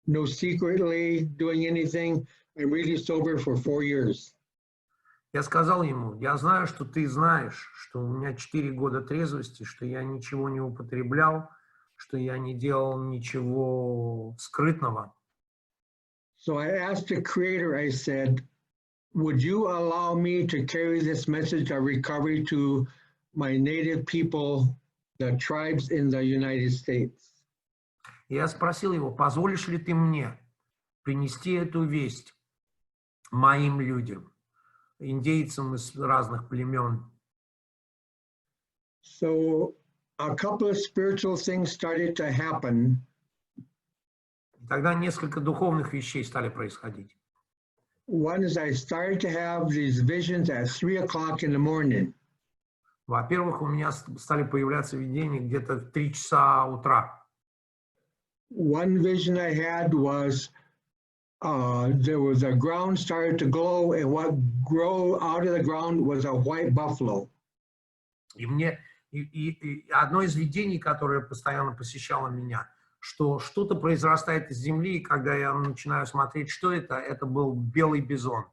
no secretly doing anything. I'm really sober for 4 years. Я сказал ему, я знаю, что ты знаешь, что у меня 4 года трезвости, что я ничего не употреблял, что я не делал ничего скрытного. So I asked the Creator, I said, would you allow me to carry this message of recovery to my native people, the tribes in the United States? Я спросил его, позволишь ли ты мне принести эту весть моим людям, индейцам из разных племен? So a couple of spiritual things started to happen. И тогда несколько духовных вещей стали происходить. One is I started to have these visions at 3 o'clock in the morning. Во-первых, у меня стали появляться видения где-то в 3 часа утра. One vision I had was there was a ground started to glow, and what grew out of the ground was a white buffalo. И одно из видений, которое постоянно посещало меня, что что-то произрастает из земли, и когда я начинаю смотреть, что это был белый бизон.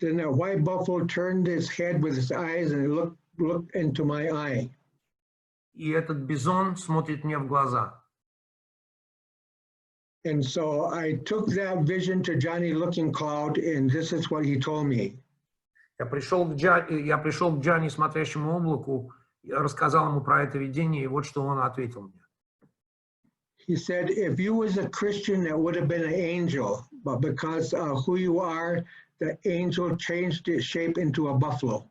Then that white buffalo turned its head with its eyes and it looked into my eye. И этот бизон смотрит мне в глаза. And so I took that vision to Johnny Looking Cloud, and this is what he told me. Я пришел к Джанни, смотрящему облаку, рассказал ему про это видение, и вот что он ответил мне. He said, if you was a Christian, that would have been an angel, but because who you are, the angel changed its shape into a buffalo.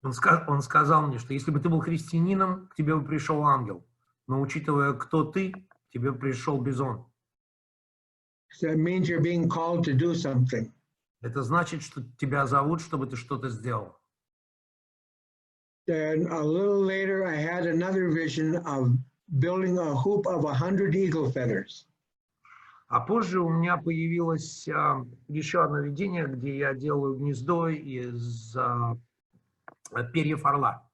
Он сказал мне, что если бы ты был христианином, к тебе бы пришел ангел, но учитывая, кто ты, к тебе пришел бизон. So that means you're being called to do something. Это значит, что тебя зовут, чтобы ты что-то сделал. Then a little later, I had another vision of building a hoop of 100 eagle feathers. А позже у меня появилось еще одно видение, где я делаю гнездо из перьев орла.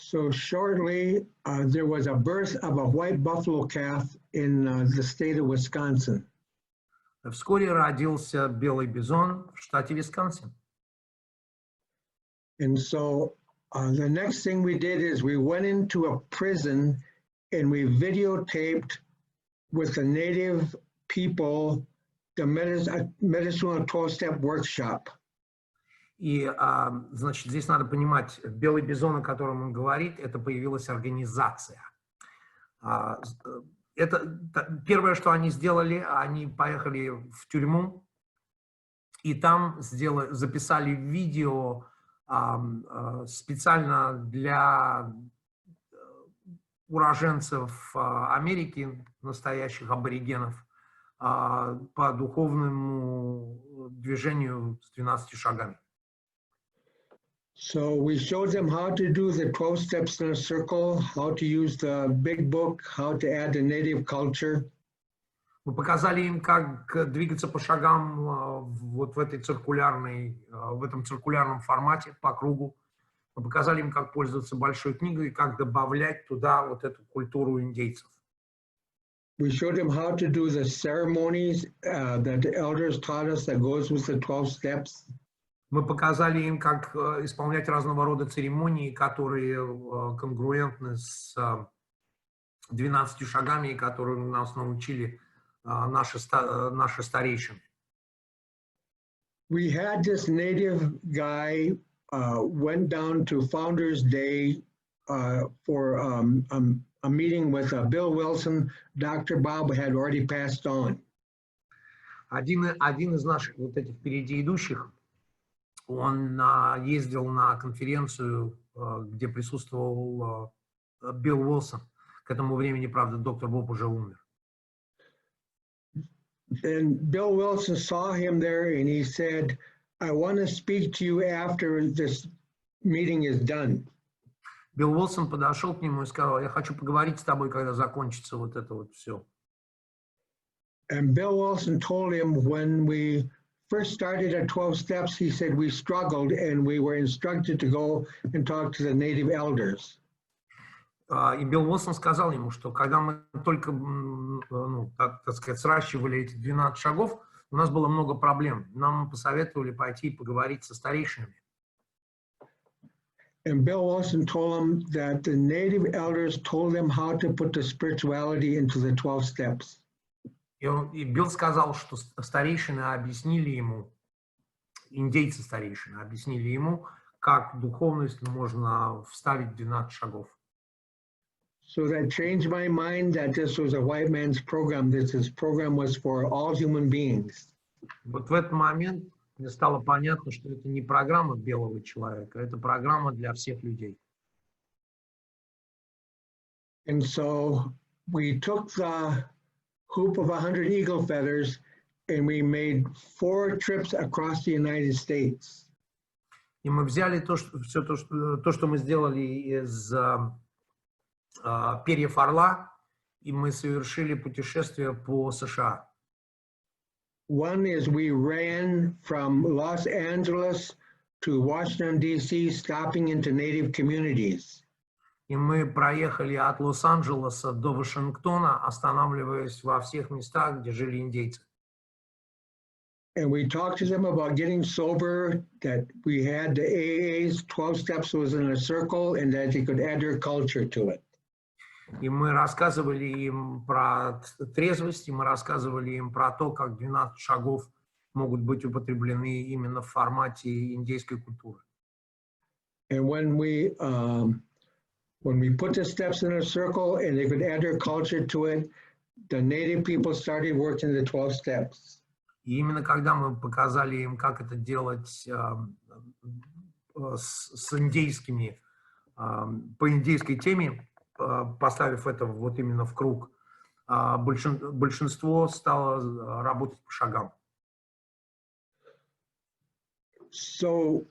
So shortly, there was a birth of a white buffalo calf in the state of Wisconsin. Вскоре родился белый бизон в штате Висконсин. And so the next thing we did is we went into a prison and we videotaped with the native people the medicinal 12-step workshop. И, значит, здесь надо понимать, белый бизон, о котором он говорит, это появилась организация. Первое, что они сделали, они поехали в тюрьму, и там записали видео специально для уроженцев Америки, настоящих аборигенов, по духовному движению с 12 шагами. So we showed them how to do the 12 steps in a circle, how to use the big book, how to add the native culture. Мы показали им, как двигаться по шагам вот в этом циркулярном формате, по кругу. Мы показали им, как пользоваться большой книгой и как добавлять туда вот эту культуру индейцев. We showed them how to do the ceremonies that the elders taught us that goes with the 12 steps. Мы показали им, как исполнять разного рода церемонии, которые конгруентны с 12 шагами, которые нас научили наши старейшины. We had this native guy went down to Founders Day for a meeting with Bill Wilson. Dr. Bob had already passed on. Один из наших вот этих впереди идущих, он ездил на конференцию, где присутствовал Билл Уилсон. К этому времени, правда, доктор Боб уже умер. And Bill Wilson saw him there and he said, I want to speak to you after this meeting is done. Билл Уилсон подошел к нему и сказал, я хочу поговорить с тобой, когда закончится вот это вот все. And Bill Wilson told him when we first started at 12 steps, he said we struggled and we were instructed to go and talk to the native elders. И Билл Уилсон сказал ему, что когда мы только, ну, так сказать, сращивали эти 12 шагов, у нас было много проблем. Нам посоветовали пойти и поговорить со старейшинами. And Bill Wilson told him that the native elders told them how to put the spirituality into the 12 steps. И Билл сказал, что старейшины объяснили ему, индейцы старейшины объяснили ему, как духовность можно вставить в 12 шагов. So that changed my mind that this was a white man's program. This program was for all human beings. Вот в этот момент мне стало понятно, что это не программа белого человека, это программа для всех людей. And so we took the hoop of 100 eagle feathers and we made 4 trips across the United States. И мы взяли все то, что мы сделали из перьев орла, и мы совершили путешествие по США. One is we ran from Los Angeles to Washington, D.C., stopping into native communities. И мы проехали от Лос-Анджелеса до Вашингтона, останавливаясь во всех местах, где жили индейцы. And we talked to them about getting sober, that we had the AA's 12 steps was in a circle and that they could add their culture to it. И мы рассказывали им про трезвость, и мы рассказывали им про то, как 12 шагов могут быть употреблены именно в формате индейской культуры. And when we put the steps in a circle and they could add their culture to it, the native people started working the 12 steps. И именно когда мы показали им, как это делать с индейскими, по индейской теме, поставив это вот именно в круг, большинство стало работать по шагам. So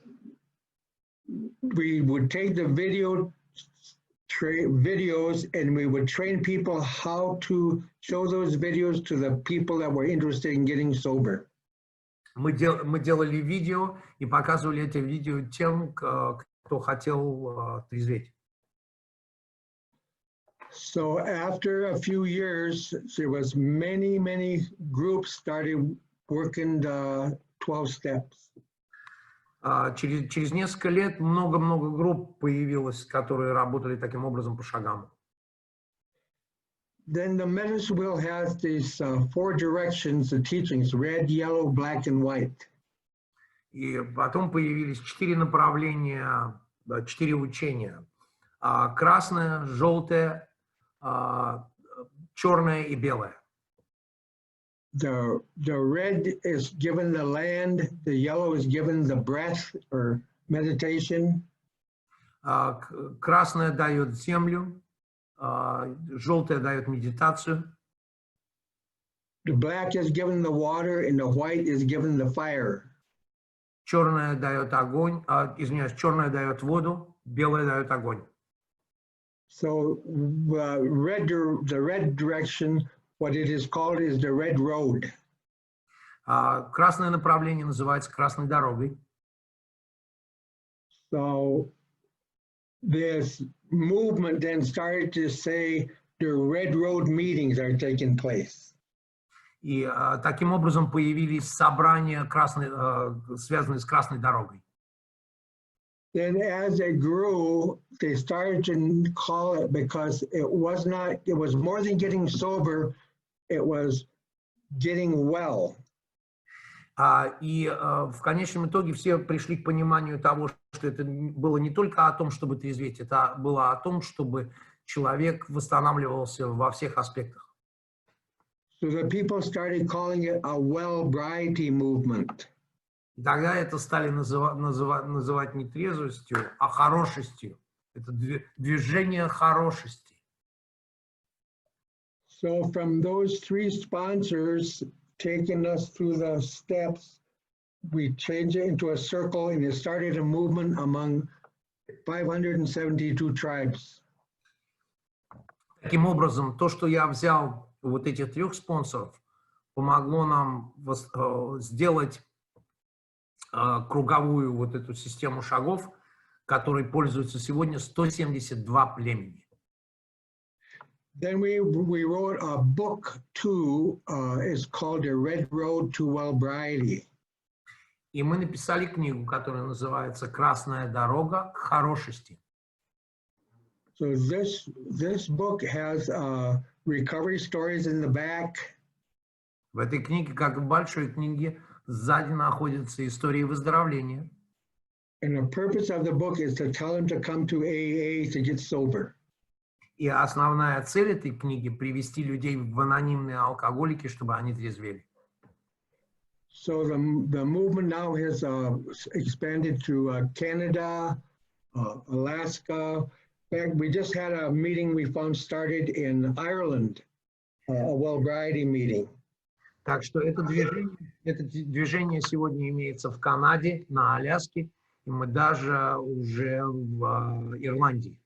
we would take the videos and we would train people how to show those videos to the people that were interested in getting sober. Мы делали видео и показывали эти видео тем, кто хотел трезветь. So after a few years, there was many groups started working the 12 steps. Через несколько лет много-много групп появилось, которые работали таким образом по шагам. Then the medicine wheel has these 4 directions, the teachings, red, yellow, black, and white. И потом появились 4 направления, 4 учения. Красное, желтое, черное и белое. The red is given the land, the yellow is given the breath or meditation. Красное дает землю, желтое дает медитацию. The black is given the water and the white is given the fire. Черное дает огонь, извиняюсь, черное дает воду, белое дает огонь. So the red direction, what it is called is the red road. Красное направление называется красной дорогой. So this movement then started to say the red road meetings are taking place. И таким образом появились собрания, связанные с красной дорогой. Then as it grew, they started to call it, because it was more than getting sober, it was getting well. И в конечном итоге все пришли к пониманию того, что это было не только о том, чтобы трезветь, это было о том, чтобы человек восстанавливался во всех аспектах. So the people started calling it a well-briety movement. И тогда это стали называть не трезвостью, а хорошестью. Это движение хорошести. So from those 3 sponsors taking us through the steps, we changed it into a circle and it started a movement among 572 tribes. Таким образом, то, что я взял вот этих 3 спонсоров, помогло нам сделать круговую вот эту систему шагов, которой пользуются сегодня 172 племени. Then we wrote a book too. It's called The Red Road to Wellbriety. И мы написали книгу, которая называется «Красная дорога к хорошести». So this book has recovery stories in the back. В этой книге, как и в большой книге, сзади находятся истории выздоровления. And the purpose of the book is to tell them to come to AA to get sober. И основная цель этой книги – привести людей в анонимные алкоголики, чтобы они трезвели. So the movement now has expanded to Canada, Alaska. In fact, we just had a meeting we found started in Ireland, a Wellbriety meeting. Так что это движение сегодня имеется в Канаде, на Аляске, и мы даже уже в Ирландии.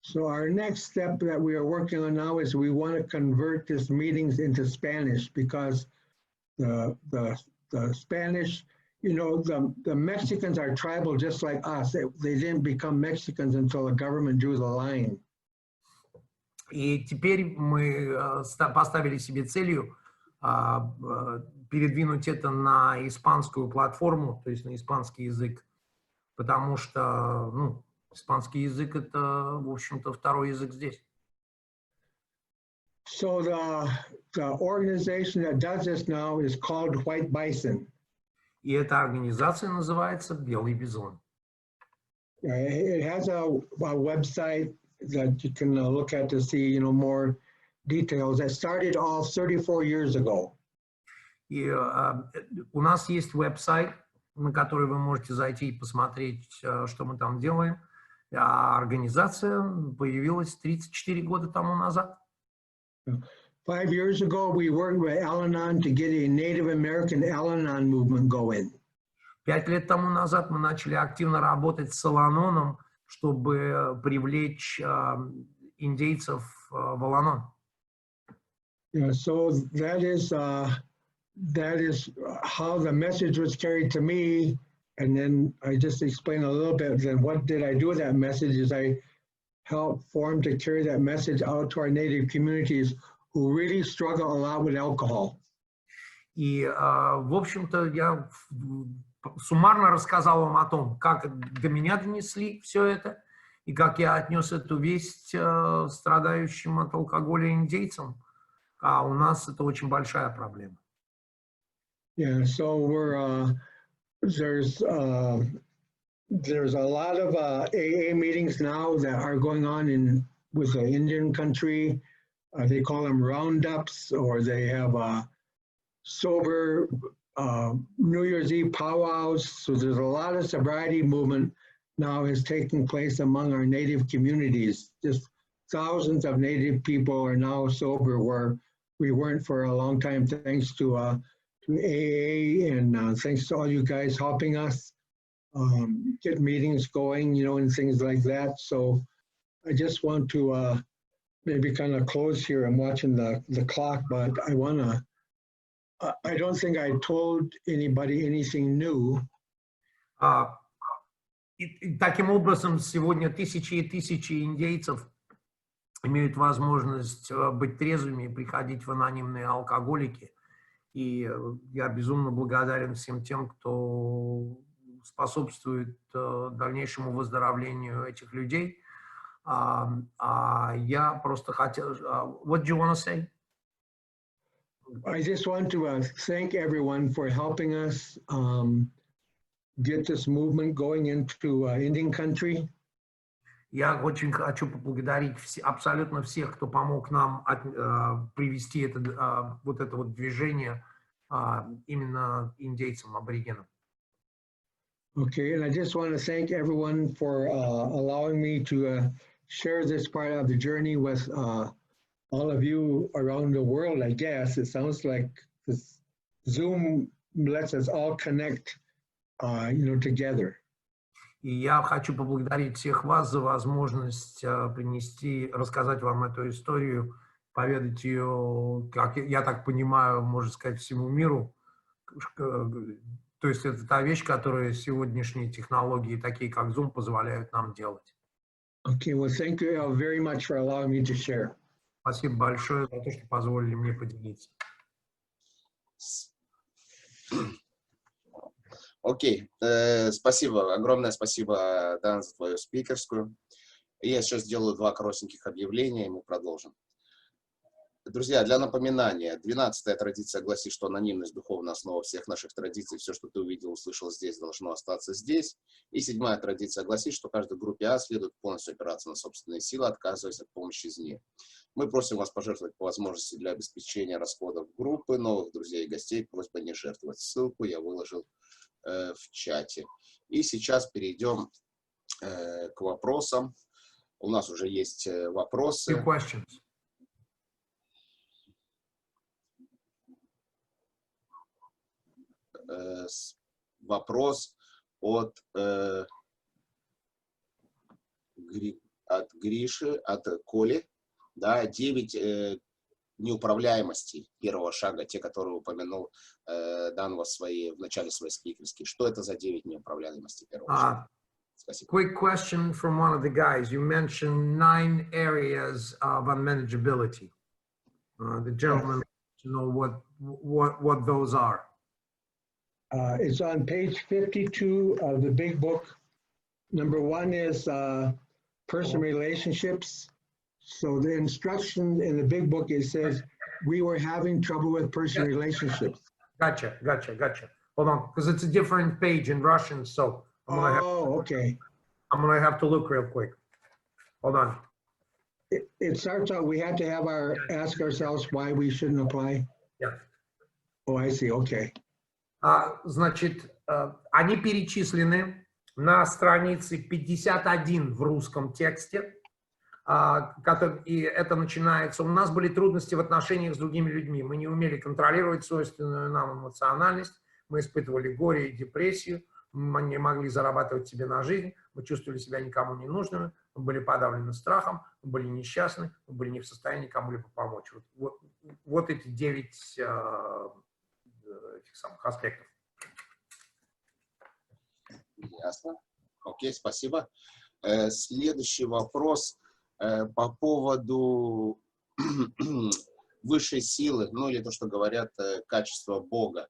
So our next step that we are working on now is we want to convert these meetings into Spanish because the Spanish, you know, the Mexicans are tribal just like us. They didn't become Mexicans until the government drew the line. И теперь мы поставили себе целью передвинуть это на испанскую платформу, то есть на испанский язык, потому что, ну, испанский язык – это, в общем-то, второй язык здесь. So the organization that does this now is called White Bison. И эта организация называется «Белый Бизон». It has a website that you can look at to see, you know, more details. That started all 34 years ago. И у нас есть веб-сайт, на который вы можете зайти и посмотреть, что мы там делаем. А организация появилась 34 года тому назад. 5 years ago, we worked with Al-Anon to get a Native American Al-Anon movement going. 5 лет тому назад мы начали активно работать с Ал-Аноном, чтобы привлечь индейцев в Ал-Анон. Yeah, so that is how the message was carried to me. And then I just explained a little bit, then what did I do with that message is I helped form to carry that message out to our Native communities who really struggle a lot with alcohol. И, в общем-то, я суммарно рассказал вам о том, как до меня донесли все это, и как я отнес эту весть страдающим от алкоголя индейцам. А у нас это очень большая проблема. Yeah, so there's a lot of AA meetings now that are going on with the Indian country. They call them roundups, or they have sober New Year's Eve powwows. So there's a lot of sobriety movement now is taking place among our Native communities. Just thousands of Native people are now sober where we weren't for a long time, thanks to AA and thanks to all you guys helping us get meetings going, you know, and things like that. So I just want to maybe kind of close here. I'm watching the clock, but I don't think I told anybody anything new. И таким образом, сегодня тысячи и тысячи индейцев имеют возможность быть трезвыми и приходить в анонимные алкоголики. И я безумно благодарен всем тем, кто способствует дальнейшему выздоровлению этих людей. Я просто хотел... What do you want to say? I just want to thank everyone for helping us get this movement going into Indian country. Я очень хочу поблагодарить абсолютно всех, кто помог нам привести это вот движение именно индейцам, аборигенам. Okay, and I just want to thank everyone for allowing me to share this part of the journey with all of you around the world, I guess. It sounds like this Zoom lets us all connect, you know, together. И я хочу поблагодарить всех вас за возможность рассказать вам эту историю, поведать ее, как я так понимаю, можно сказать, всему миру. То есть это та вещь, которую сегодняшние технологии, такие как Zoom, позволяют нам делать. Okay, well, thank you very much for allowing me to share. Спасибо большое за то, что позволили мне поделиться. Окей, спасибо, огромное спасибо, Дан, за твою спикерскую. Я сейчас сделаю 2 коротеньких объявления, и мы продолжим. Друзья, для напоминания, 12-я традиция гласит, что анонимность – духовная основа всех наших традиций. Все, что ты увидел, услышал здесь, должно остаться здесь. И 7-я традиция гласит, что каждой группе А следует полностью опираться на собственные силы, отказываясь от помощи извне. Мы просим вас пожертвовать по возможности для обеспечения расходов группы, новых друзей и гостей. Просьба не жертвовать. Ссылку я выложил в чате. И сейчас перейдем к вопросам. У нас уже есть вопросы. Вопрос от Гриши, от Коли, да, 9 неуправляемостей первого шага, те, которые упомянул Дан в начале своей спикерской. Что это за 9 неуправляемостей первого шага? Спасибо. Quick question from one of the guys. You mentioned 9 areas of unmanageability. The gentleman wants to know what those are. It's on page 52 of the big book. Number 1 is person relationships. So the instruction in the big book, it says, we were having trouble with person relationships. Gotcha. Hold on, because it's a different page in Russian, so I'm gonna have to look real quick. Hold on. It starts out, we had to have ask ourselves why we shouldn't apply. Yeah. Oh, I see, okay. Значит, они перечислены на странице 51 в русском тексте. И это начинается. У нас были трудности в отношениях с другими людьми. Мы не умели контролировать свойственную нам эмоциональность. Мы испытывали горе и депрессию. Мы не могли зарабатывать себе на жизнь. Мы чувствовали себя никому не нужными. Мы были подавлены страхом. Мы были несчастны. Мы были не в состоянии кому-либо помочь. Вот эти 9 этих самых аспектов. Ясно. Окей, спасибо. Следующий вопрос по поводу высшей силы, ну или то, что говорят, качество Бога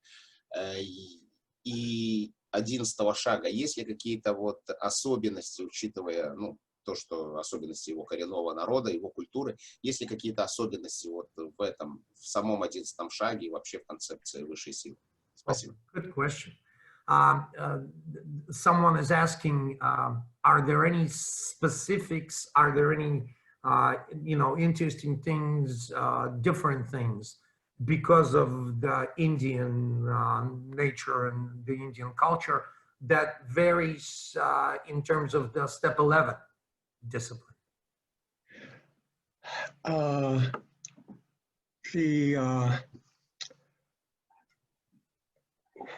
и 11-го шага. Есть ли какие-то вот особенности, учитывая, ну, то, что особенности его коренного народа, его культуры, есть ли какие-то особенности вот в самом 11-м шаге и вообще в концепции высшей силы? Спасибо. Good question. Someone is asking, are there any specifics? Are there any, interesting things, different things, because of the Indian nature and the Indian culture that varies in terms of the step 11 discipline?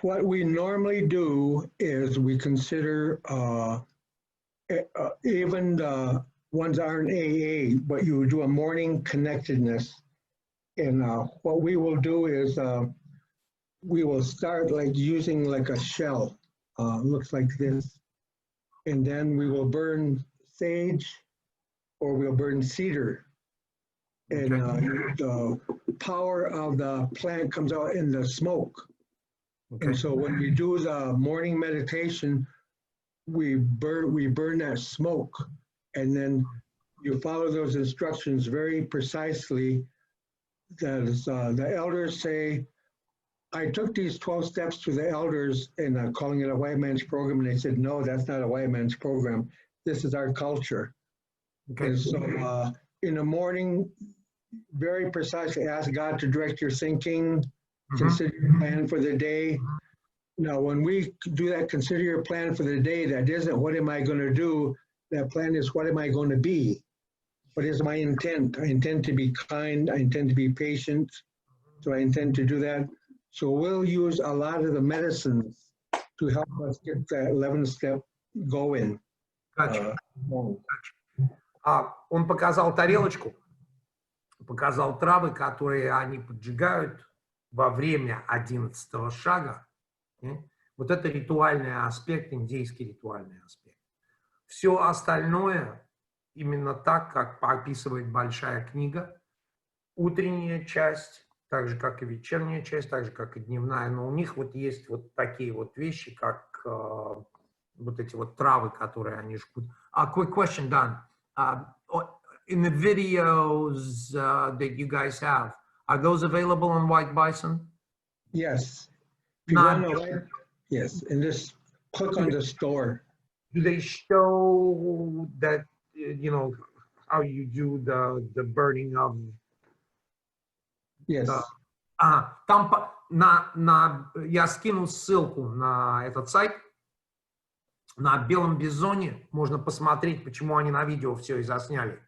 What we normally do is we consider even the ones aren't AA, but you do a morning connectedness. And what we will do is we will start like using like a shell, looks like this. And then we will burn sage or we'll burn cedar. And the power of the plant comes out in the smoke. Okay. And so when we do the morning meditation, we burn that smoke, and then you follow those instructions very precisely. That is, the elders say, I took these 12 steps to the elders and calling it a white man's program, and they said, no, that's not a white man's program. This is our culture. Okay. And so in the morning, very precisely ask God to direct your thinking. Consider your plan for the day. Now, when we do that, consider your plan for the day, that isn't what am I going to do? That plan is what am I going to be? What is my intent? I intend to be kind. I intend to be patient. So I intend to do that. So we'll use a lot of the medicines to help us get that 11th step going. Gotcha. Он показал тарелочку, показал травы, которые они поджигают во время 11-го шага. Вот это ритуальный аспект, индейский ритуальный аспект. Все остальное именно так, как описывает большая книга. Утренняя часть, так же, как и вечерняя часть, так же, как и дневная. Но у них вот есть вот такие вот вещи, как вот эти вот травы, которые они жгут. Quick question, Dan. In the videos that you guys have, are those available on White Bison? Yes. If you want to, yes, and just click on the store. Do they show that, you know, how you do the burning of? Yes. Там я скинул ссылку на этот сайт. На Белом Бизоне можно посмотреть, почему они на видео все и засняли.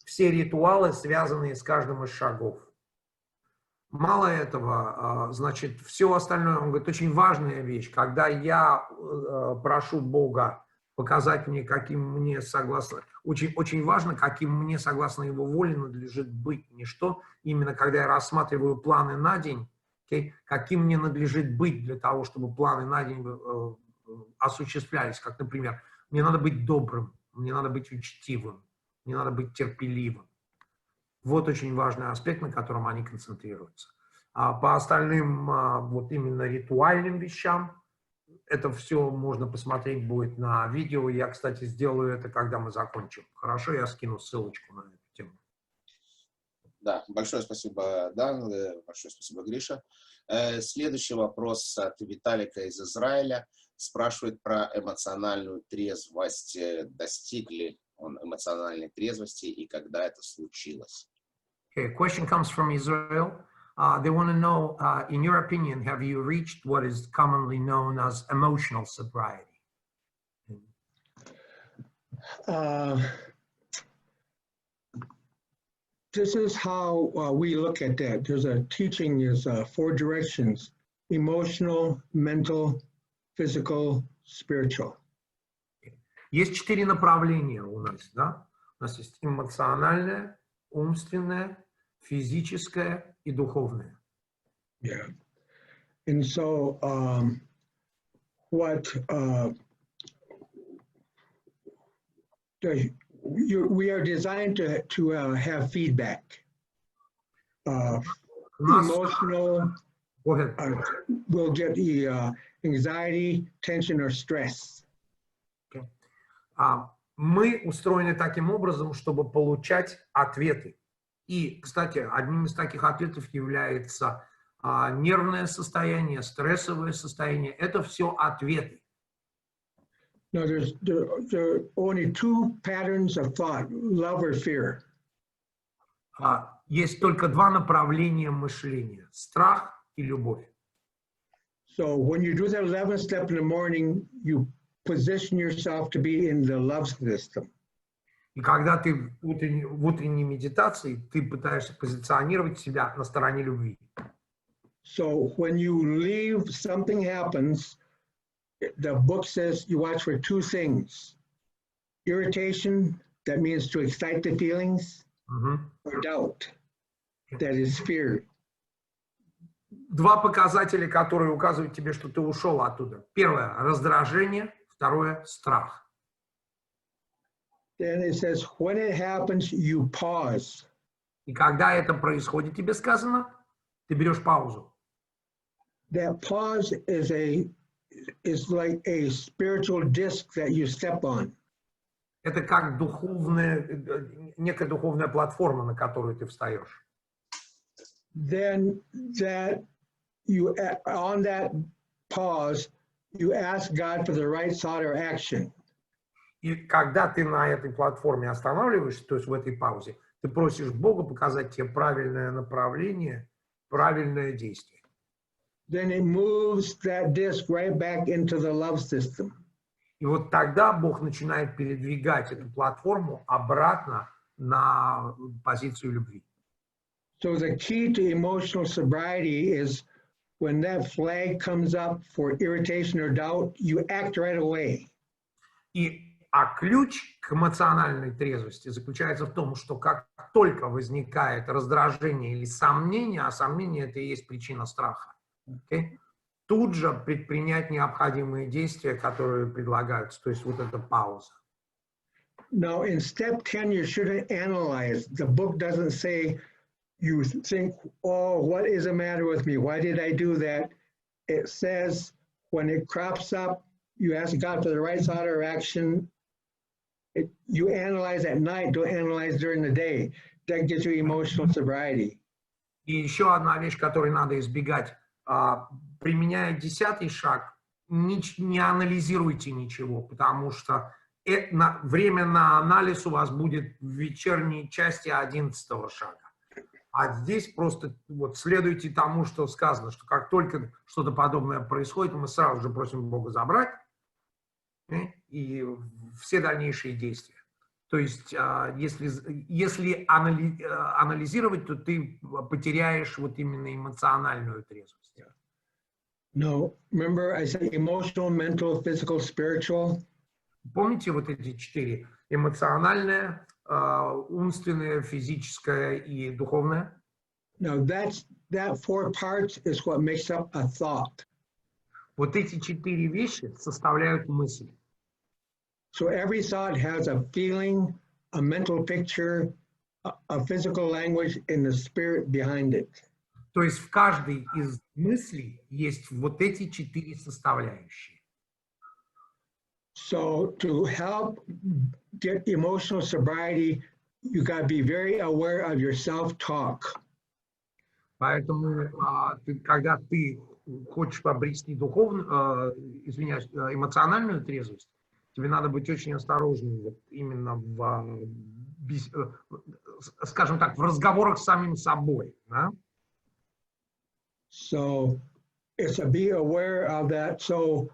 Все ритуалы, связанные с каждым из шагов. Мало этого, значит, все остальное, он говорит, очень важная вещь. Когда я прошу Бога показать мне, каким мне согласно, очень важно, каким мне согласно Его воле надлежит быть. Не что, именно когда я рассматриваю планы на день, каким мне надлежит быть для того, чтобы планы на день осуществлялись. Как, например, мне надо быть добрым, мне надо быть учтивым, мне надо быть терпеливым. Вот очень важный аспект, на котором они концентрируются. А по остальным вот именно ритуальным вещам, это все можно посмотреть будет на видео. Я, кстати, сделаю это, когда мы закончим. Хорошо, я скину ссылочку на эту тему. Да, большое спасибо, Дан, большое спасибо, Гриша. Следующий вопрос от Виталика из Израиля. Спрашивает про эмоциональную трезвость. Достиг ли он эмоциональной трезвости и когда это случилось? Okay, a question comes from Israel. They want to know, in your opinion, have you reached what is commonly known as emotional sobriety? This is how we look at that. There's a teaching is 4 directions: emotional, mental, physical, spiritual. Есть 4 направления у нас, да? У нас есть эмоциональное, умственное, физическое и духовное. Yeah. And so we are designed to have feedback. Emotional, we'll get the anxiety, tension, or stress. Okay. Мы устроены таким образом, чтобы получать ответы. И, кстати, одним из таких ответов является нервное состояние, стрессовое состояние. Это все ответы. No, there are only 2 patterns of thought: love or fear. Есть только 2 направления мышления: страх и любовь. So when you do that 11th step in the morning, you position yourself to be in the love system. И когда ты в утренней медитации, ты пытаешься позиционировать себя на стороне любви. So when you leave, something happens. The book says you watch for 2 things: irritation, that means to excite the feelings, or doubt, that is fear. 2 показателя, которые указывают тебе, что ты ушел оттуда. Первое – раздражение, второе – страх. Then it says, when it happens, you pause. И когда это происходит, тебе сказано, ты берешь паузу. That pause is like a spiritual disc that you step on. Это как некая духовная платформа, на которую ты встаешь. Then on that pause, you ask God for the right thought or action. И когда ты на этой платформе останавливаешься, то есть в этой паузе, ты просишь Бога показать тебе правильное направление, правильное действие. Then it moves that disc right back into the love system. И вот тогда Бог начинает передвигать эту платформу обратно на позицию любви. So the key to emotional sobriety is when that flag comes up for irritation or doubt, you act right away. А ключ к эмоциональной трезвости заключается в том, что как только возникает раздражение или сомнение, а сомнение – это и есть причина страха, тут же предпринять необходимые действия, которые предлагаются, то есть вот эта пауза. Now, in step 10, you shouldn't analyze. The book doesn't say, you think, oh, what is the matter with me? Why did I do that? It says, when it crops up, you ask God for the right thought or action. You analyze at night, don't analyze during the day. That gives you emotional sobriety. И еще одна вещь, которой надо избегать. Применяя 10-й шаг, не анализируйте ничего, потому что время на анализ у вас будет в вечерней части 11-го шага. А здесь просто вот следуйте тому, что сказано, что как только что-то подобное происходит, мы сразу же просим Бога забрать и все дальнейшие действия. То есть, если анализировать, то ты потеряешь вот именно эмоциональную трезвость. No, remember I said emotional, mental, physical, spiritual. Помните вот эти 4? Эмоциональное, умственное, физическое и духовное? Now that 4 parts is what makes up a thought. Вот эти 4 вещи составляют мысль. So every thought has a feeling, a mental picture, a physical language, and the spirit behind it. То есть в каждой из мыслей есть вот эти 4 составляющие. So to help get emotional sobriety, you got to be very aware of your self-talk. Поэтому, когда ты хочешь обрести эмоциональную трезвость, тебе надо быть очень осторожным вот именно скажем так, в разговорах с самим собой. Да? So it's to be aware of that. So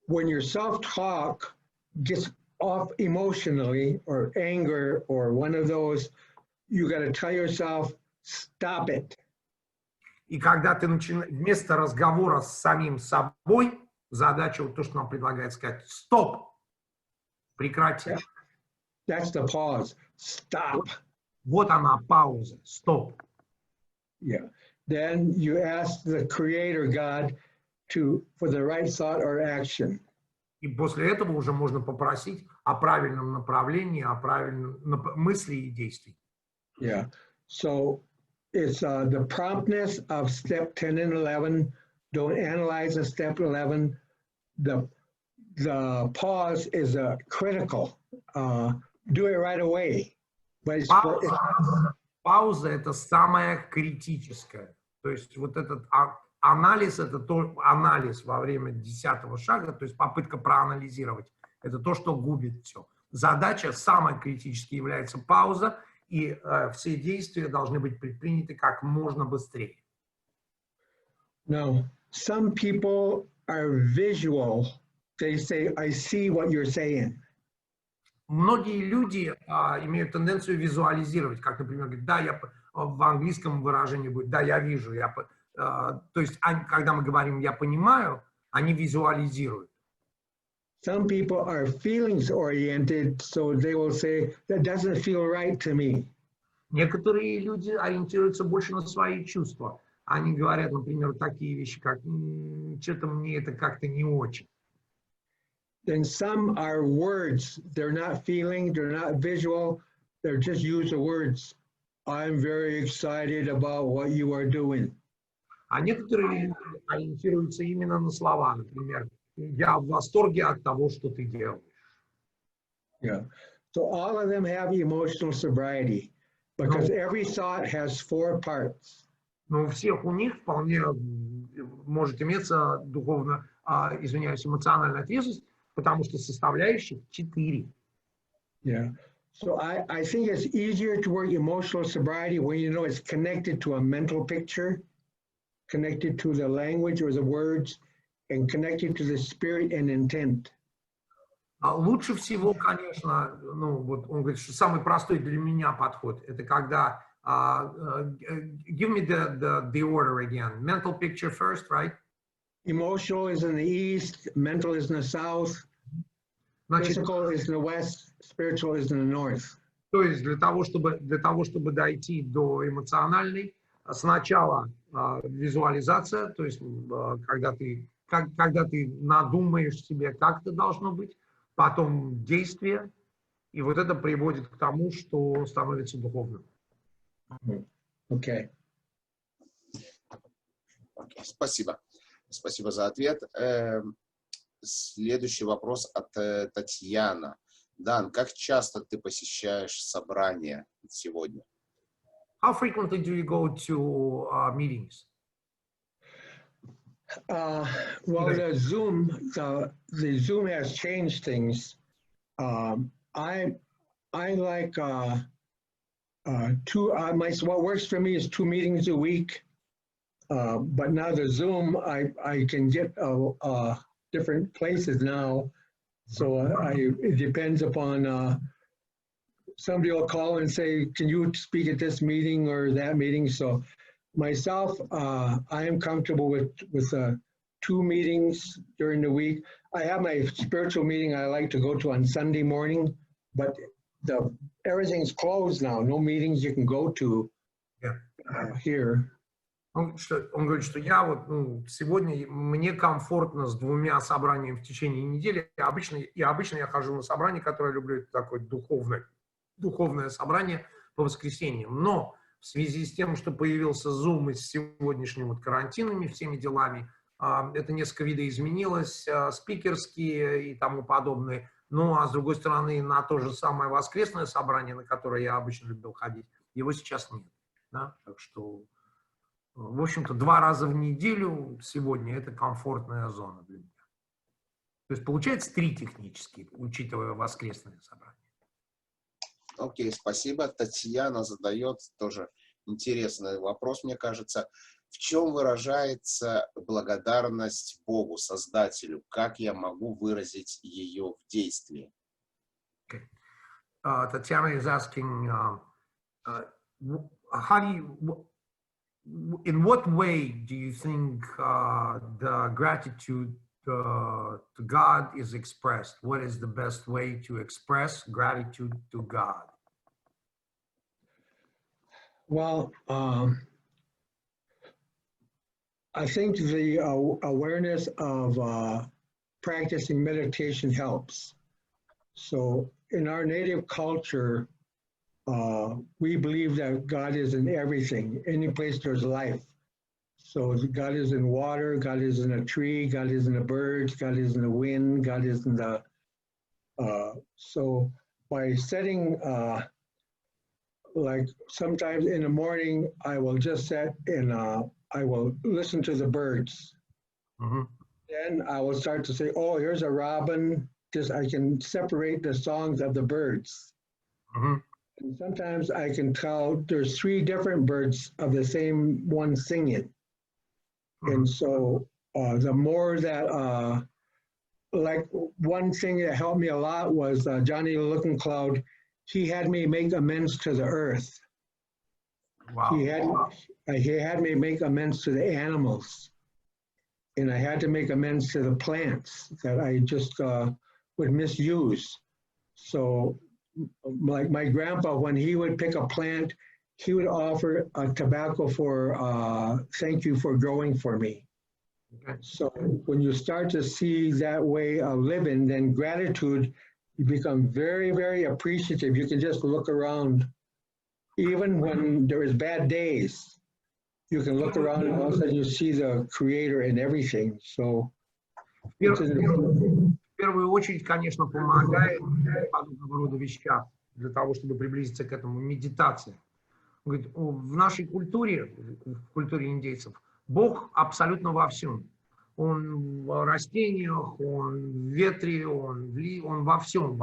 when your self-talk gets off emotionally or anger or one of those, you got to tell yourself, stop it. И когда ты вместо разговора с самим собой, задача, вот то, что нам предлагает сказать, стоп, прекрати. That's the pause. Stop. Вот она, пауза, стоп. Yeah. Then you ask the Creator God for the right thought or action. И после этого уже можно попросить о правильном направлении, о правильном мысли и действии. Yeah. So it's the promptness of step 10 and 11. Don't analyze in step 11. The pause is critical. Do it right away. But Пауза – это самое критическое. То есть вот этот анализ – это анализ во время 10-го шага, то есть попытка проанализировать. Это то, что губит все. Задача самая критическая является пауза, и все действия должны быть предприняты как можно быстрее. Now, some people are visual. They say, I see what you're saying. Многие люди имеют тенденцию визуализировать, как, например, говорят, да, в английском выражении будет, да, я вижу. То есть, когда мы говорим «я понимаю», они визуализируют. Some people are feelings oriented, so they will say, that doesn't feel right to me. Некоторые люди ориентируются больше на свои чувства. Они говорят, например, такие вещи, как «что-то мне это как-то не очень». Then some are words. They're not feeling, they're not visual. They're just use the words. I'm very excited about what you are doing. А некоторые ориентируются именно на слова. Например, я в восторге от того, что ты делаешь. Yeah. So all of them have emotional sobriety because every thought has 4 parts. Но у всех у них вполне может иметься эмоциональная трезвость, потому что составляющих 4. Yeah. So I think it's easier to work emotional sobriety when you know it's connected to a mental picture, connected to the language or the words, and connected to the spirit and intent. Лучше всего, конечно, вот он говорит, что самый простой для меня подход, это когда give me the order again. Mental picture first, right? Emotional is in the east, mental is in the south, physical is in the west, spiritual is in the north. То есть для того, чтобы дойти до эмоциональной, сначала визуализация, то есть когда ты надумаешь себе, как это должно быть, потом действие, И вот это приводит к тому, что становится духовным. Okay. Спасибо. Спасибо за ответ. Следующий вопрос от Татьяны. Дан, как часто ты посещаешь собрания сегодня? How frequently do you go to meetings? Well, the Zoom has changed things. I like what works for me is 2 meetings a week. But now the Zoom, I can get different places now. So it depends upon, somebody will call and say, can you speak at this meeting or that meeting? So myself, I am comfortable with 2 meetings during the week. I have my spiritual meeting I like to go to on Sunday morning, but everything's closed now. No meetings you can go to here. Он говорит, что я вот сегодня мне комфортно с 2 собраниями в течение недели. Обычно я хожу на собрание, которое я люблю, это такое духовное собрание по воскресеньям. Но в связи с тем, что появился Zoom и с сегодняшними карантинами, всеми делами, это несколько видоизменилось, спикерские и тому подобное. Ну, а с другой стороны, на то же самое воскресное собрание, на которое я обычно любил ходить, его сейчас нет. Да? Так что, в общем-то, 2 раза в неделю сегодня это комфортная зона для меня. То есть получается 3 технически, учитывая воскресное собрание. Окей, спасибо. Татьяна задает тоже интересный вопрос, мне кажется. В чем выражается благодарность Богу, Создателю? Как я могу выразить ее в действии? Okay. Tatiana is asking, in what way do you think the gratitude to God is expressed? What is the best way to express gratitude to God? Well, I think the awareness of practicing meditation helps. So in our native culture, we believe that God is in everything, any place there's life. So God is in water, God is in a tree, God is in the birds, God is in the wind, God is in the, so by setting, like sometimes in the morning, I will just set and I will listen to the birds. Mm-hmm. Then I will start to say, oh, here's a robin. Just I can separate the songs of the birds. Mm-hmm. And sometimes I can tell there's 3 different birds of the same one singing. Mm-hmm. And so the more that, like one thing that helped me a lot was Johnny the Looking Cloud. He had me make amends to the earth. Wow. He had me make amends to the animals. And I had to make amends to the plants that I just would misuse. So like my grandpa, when he would pick a plant, he would offer a tobacco for thank you for growing for me. Okay. So when you start to see that way of living, then gratitude, you become very, very appreciative. You can just look around, even when there is bad days, you can look around and all of a sudden you see the creator in everything. So в первую очередь, конечно, помогает подобного рода вещах для того, чтобы приблизиться к этому, медитация. Он говорит, в нашей культуре, в культуре индейцев, Бог абсолютно во всем. Он в растениях, он в ветре, он во всем,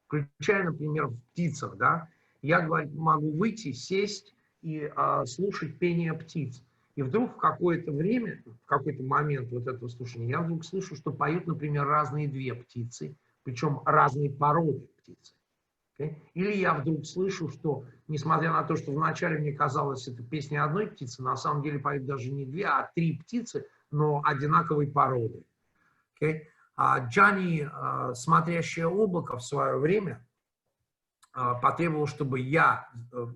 включая, например, в птицах, да. Я, говорит, могу выйти, сесть и слушать пение птиц. И вдруг в какое-то время, в какой-то момент вот этого слушания, я вдруг слышу, что поют, например, разные 2 птицы, причем разные породы птицы. Okay? Или я вдруг слышу, что, несмотря на то, что вначале мне казалось, это песня одной птицы, на самом деле поют даже не 2, а 3 птицы, но одинаковой породы. Okay? Джанни, смотрящее облако, в свое время потребовал, чтобы я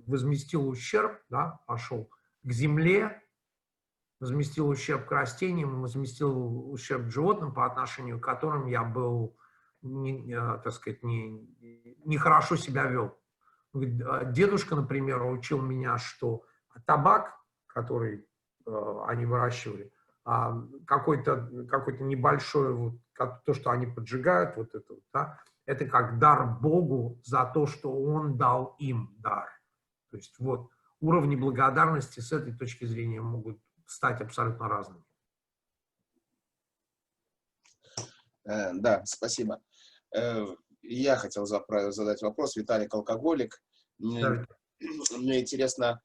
возместил ущерб, да, пошел к земле, возместил ущерб к растениям, возместил ущерб к животным, по отношению к которым я был так сказать, нехорошо себя вел. Дедушка, например, учил меня, что табак, который они выращивали, какой-то небольшой, вот, то, что они поджигают, вот это, да, это как дар Богу за то, что Он дал им дар. То есть вот уровни благодарности с этой точки зрения могут стать абсолютно разными. Да, спасибо. Я хотел задать вопрос. Виталик алкоголик. Мне интересно,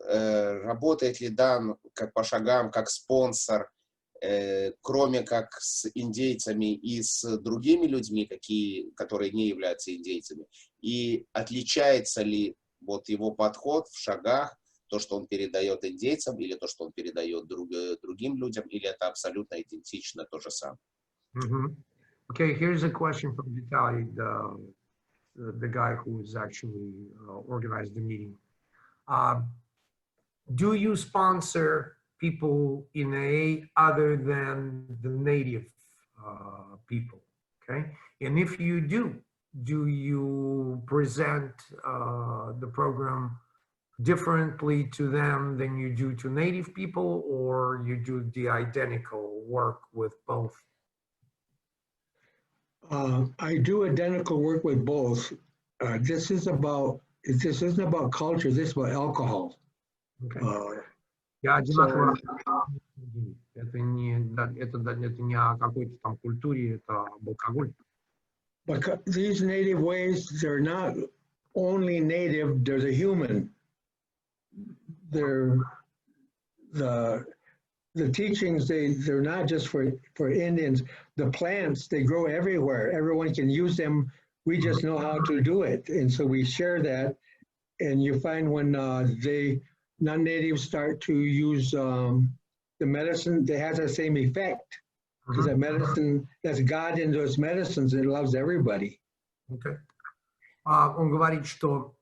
работает ли Дан как по шагам, как спонсор, кроме как с индейцами и с другими людьми, которые не являются индейцами? И отличается ли вот его подход в шагах, то, что он передает индейцам, или то, что он передает другим людям, или это абсолютно идентично то же самое? Okay, here's a question from Vitaly, the guy who is actually organized the meeting. Do you sponsor people in AA other than the native people? Okay, and if you do you present the program differently to them than you do to native people, or you do the identical work with both? I do identical work with both. This isn't about culture. This is about alcohol. Okay. Я одинаково это не о какой-то там культуре, это об алкоголе. But these native ways, they're not only native. They're the human. They're the teachings. They're not just for Indians. The plants, they grow everywhere. Everyone can use them. We just know how to do it. And so we share that. And you find when non-natives start to use the medicine, they have the same effect. Because that medicine, that's God in those medicines, it loves everybody. Okay. Он говорит, что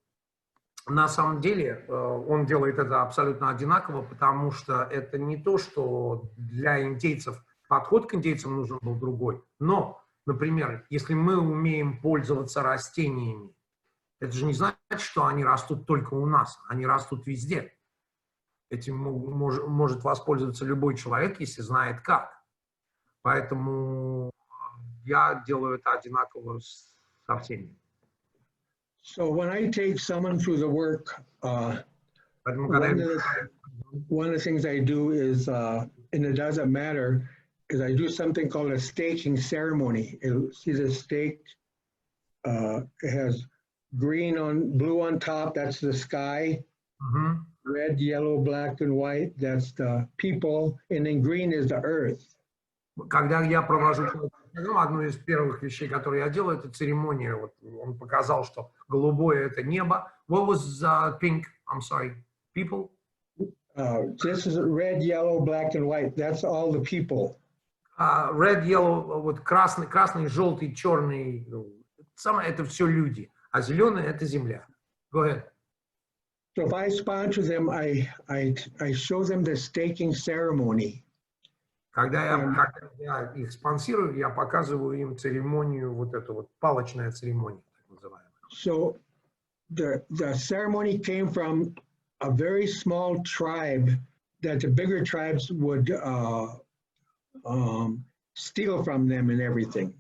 на самом деле он делает это абсолютно одинаково, потому что это не то, что для индейцев подход к индейцам нужен был другой. Но, например, если мы умеем пользоваться растениями, это же не значит, что они растут только у нас, они растут везде. Этим может воспользоваться любой человек, если знает как. Поэтому я делаю это одинаково со всеми. So when I take someone through the work, one of the things I do is, and it doesn't matter, is I do something called a staking ceremony. See the stake, it has blue on top, that's the sky. Red, yellow, black, and white, that's the people, and then green is the earth. Когда я провожу одну из первых вещей, которые я делаю, это церемония. Вот он показал, что голубое — это небо. What was pink? I'm sorry. People? This is red, yellow, black, and white. That's all the people. Red, yellow, вот красный, желтый, черный. Это все люди. А зеленый — это земля. Go ahead. So if I sponsor them, I show them the staking ceremony. Когда я их спонсирую, я показываю им церемонию, вот эту вот палочная церемония, так называемая. So the ceremony came from a very small tribe that the bigger tribes would steal from them and everything.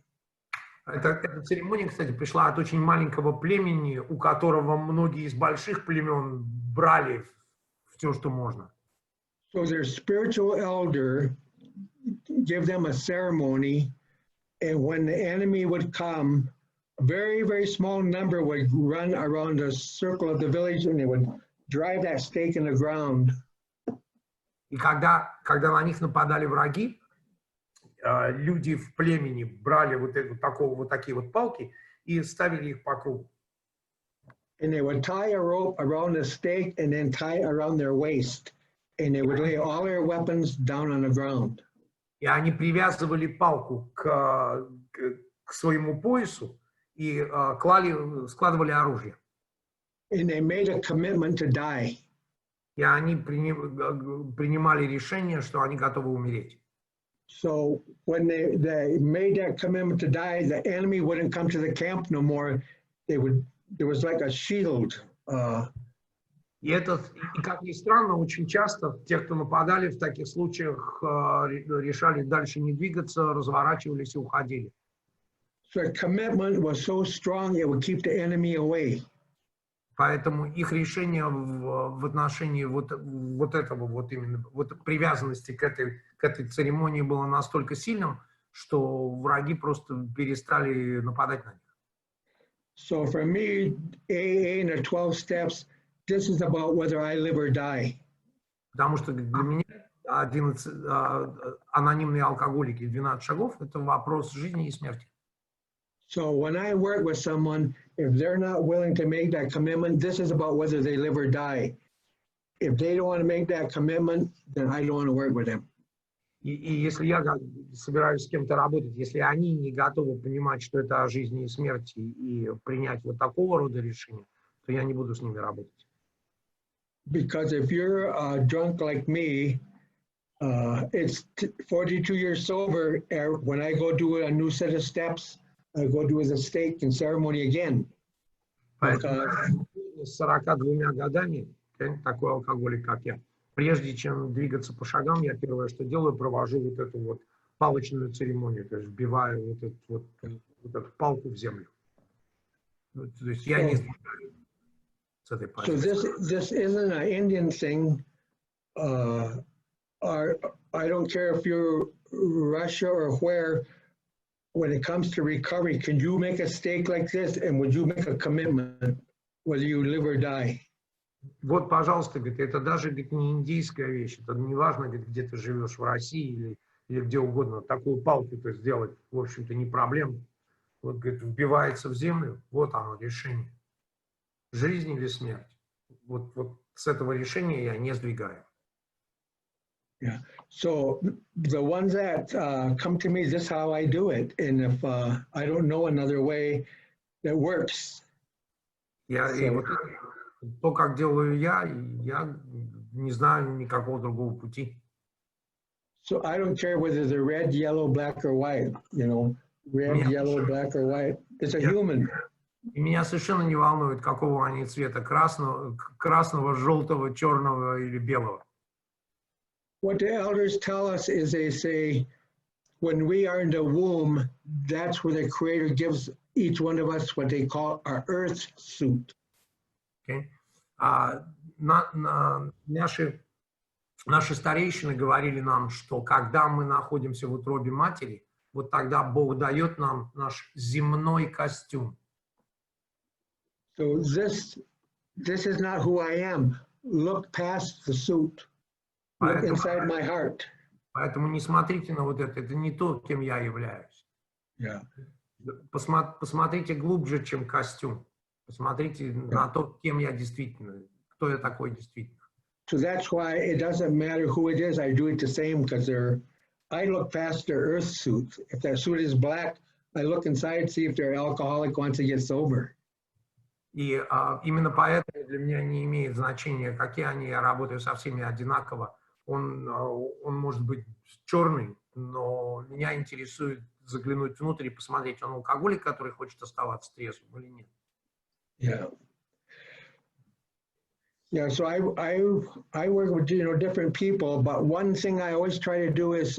Эта церемония, кстати, пришла от очень маленького племени, у которого многие из больших племен брали все, что можно. So their spiritual elder give them a ceremony, and when the enemy would come, a very, very small number would run around the circle of the village, and they would drive that stake in the ground. И когда на них нападали враги, люди в племени брали вот такие вот палки и ставили их по кругу. And they would tie a rope around the stake and then tie it around their waist, and they would lay all their weapons down on the ground. И они привязывали палку к своему поясу и складывали оружие. And they made a commitment to die. И они принимали решение, что они готовы умереть. So when they made that commitment to die, the enemy wouldn't come to the camp no more. There was like a shield. И как ни странно, очень часто те, кто нападали, в таких случаях решали дальше не двигаться, разворачивались и уходили. So the commitment was so strong, it would keep the enemy away. Поэтому их решение в отношении вот этого, вот именно, вот привязанности к этой церемонии было настолько сильным, что враги просто перестали нападать на них. So for me, AA and the 12 steps, this is about whether I live or die. Потому что для меня 11 анонимные алкоголики, 12 шагов, это вопрос жизни и смерти. So when I work with someone, if they're not willing to make that commitment, this is about whether they live or die. If they don't want to make that commitment, then I don't want to work with them. И если я собираюсь с кем-то работать, если они не готовы понимать, что это о жизни и смерти, и принять вот такого рода решения, то я не буду с ними работать. Because if you're drunk like me, it's 42 years sober. When I go do a new set of steps, I go do a stake and ceremony again. Поэтому с 42 годами, такой алкоголик, как я, прежде чем двигаться по шагам, я первое, что делаю, провожу вот эту вот палочную церемонию, то есть вбиваю вот эту палку в землю. То есть я не знаю с этой позиции. So this isn't an Indian thing. I don't care if you're Russia or where. When it comes to recovery, can you make a stake like this, and would you make a commitment, whether you live or die? Вот, пожалуйста, говорит, это даже, говорит, не индийская вещь, это не важно, говорит, где ты живешь, в России или где угодно, такую палку-то сделать, в общем-то, не проблема. Вот, говорит, вбивается в землю, вот оно, решение. Жизнь или смерть. Вот с этого решения я не сдвигаю. Yeah. So the ones that come to me, this is how I do it. And if I don't know another way that works. И вот то, как делаю я не знаю никакого другого пути. So I don't care whether they're red, yellow, black, or white. You know, red, yellow, black, or white. It's a human. И меня совершенно не волнует, какого они цвета, красного, желтого, черного или белого. What the elders tell us is they say, when we are in the womb, that's where the Creator gives each one of us what they call our earth suit. Okay. Наши старейшины говорили нам, что когда мы находимся в утробе матери, вот тогда Бог дает нам наш земной костюм. So this is not who I am. Look past the suit. Look inside my heart. Поэтому не смотрите на вот это не то, кем я являюсь. Yeah. Посмотрите глубже, чем костюм. Посмотрите на то, кем я действительно, кто я такой действительно. So that's why it doesn't matter who it is. I do it the same because I look past their earth suits. If their suit is black, I look inside, see if they're alcoholic, wants to get sober. И именно поэтому для меня не имеет значения, какие они, я работаю со всеми одинаково. Он может быть черный, но меня интересует заглянуть внутрь и посмотреть, он алкоголик, который хочет оставаться трезвым или нет. Yeah. Yeah, so I work with different people, but one thing I always try to do is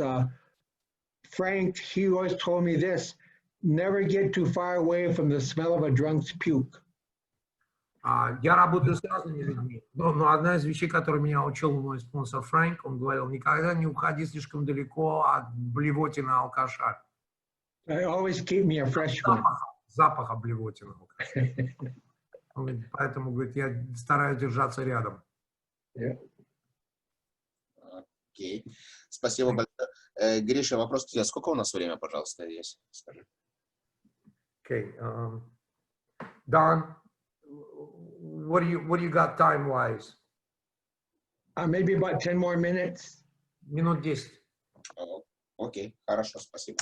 Frank, he always told me this: never get too far away from the smell of a drunk's puke. Я работаю с разными людьми, но одна из вещей, которую меня учил мой спонсор Фрэнк, он говорил, никогда не уходи слишком далеко от блевотины алкаша. Always keep me a fresh one. Запаха блевотины алкаша. Поэтому, говорит, я стараюсь держаться рядом. Окей. Спасибо большое. Гриша, вопрос к тебе. Сколько у нас время, пожалуйста, есть? Скажи. Okay. Don, what do you got time-wise? Maybe about 10 more minutes. Минут 10. Окей, хорошо, спасибо.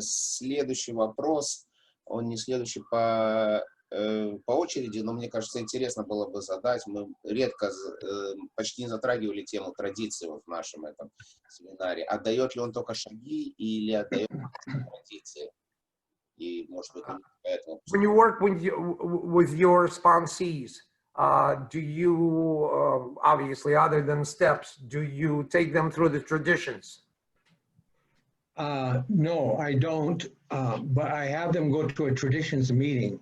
Следующий вопрос, он не следующий по по очереди, но мне кажется, интересно было бы задать. Мы редко, почти не затрагивали тему традиции в нашем этом семинаре. Отдает ли он только шаги или отдает традиции? И, может быть, поэтому... When you work with your sponsees, do you, obviously, other than steps, do you take them through the traditions? No, I don't, but I have them go to a traditions meeting.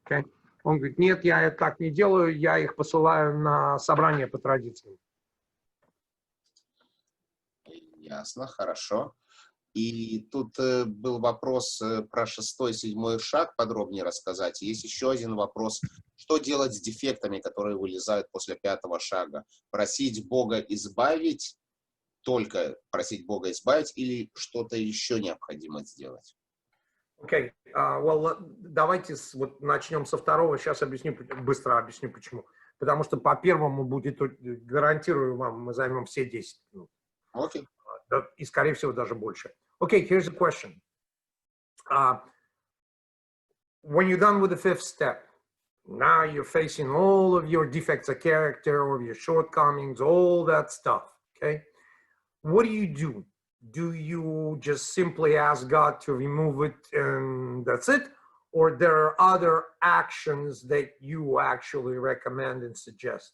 Okay. Он говорит, нет, я это так не делаю, я их посылаю на собрание по традициям. Ясно, хорошо. И тут был вопрос про 6-й, 7-й шаг, подробнее рассказать. Есть еще один вопрос. Что делать с дефектами, которые вылезают после 5-го шага? Просить Бога избавить, только просить Бога избавить, или что-то еще необходимо сделать? Окей, well, давайте вот начнем со второго. Сейчас быстро объясню почему. Потому что по первому будет, гарантирую вам, мы займем все 10 минут. Окей. И, скорее всего, даже больше. Okay, here's a question. When you're done with the 5th step, now you're facing all of your defects of character, or your shortcomings, all that stuff, okay? What do? Do you just simply ask God to remove it and that's it? Or there are other actions that you actually recommend and suggest?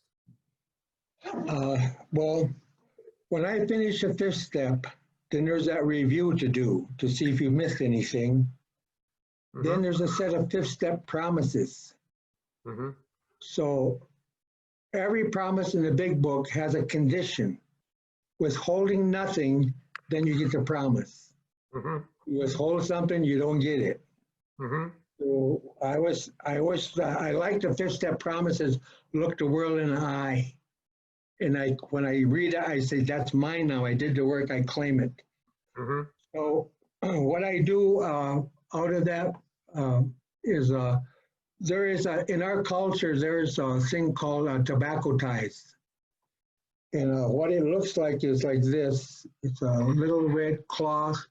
Well, when I finish the 5th step, then there's that review to do to see if you missed anything. Mm-hmm. Then there's a set of 5th step promises. Mm-hmm. So every promise in the big book has a condition. Withholding nothing, then you get the promise. Mm-hmm. You withhold something, you don't get it. Mm-hmm. So I like the 5th step promises, look the world in the eye. And when I read it, I say, that's mine now. I did the work, I claim it. Mm-hmm. So what I do out of that is there is in our culture, there's a thing called tobacco ties. And what it looks like is like this. It's a little red cloth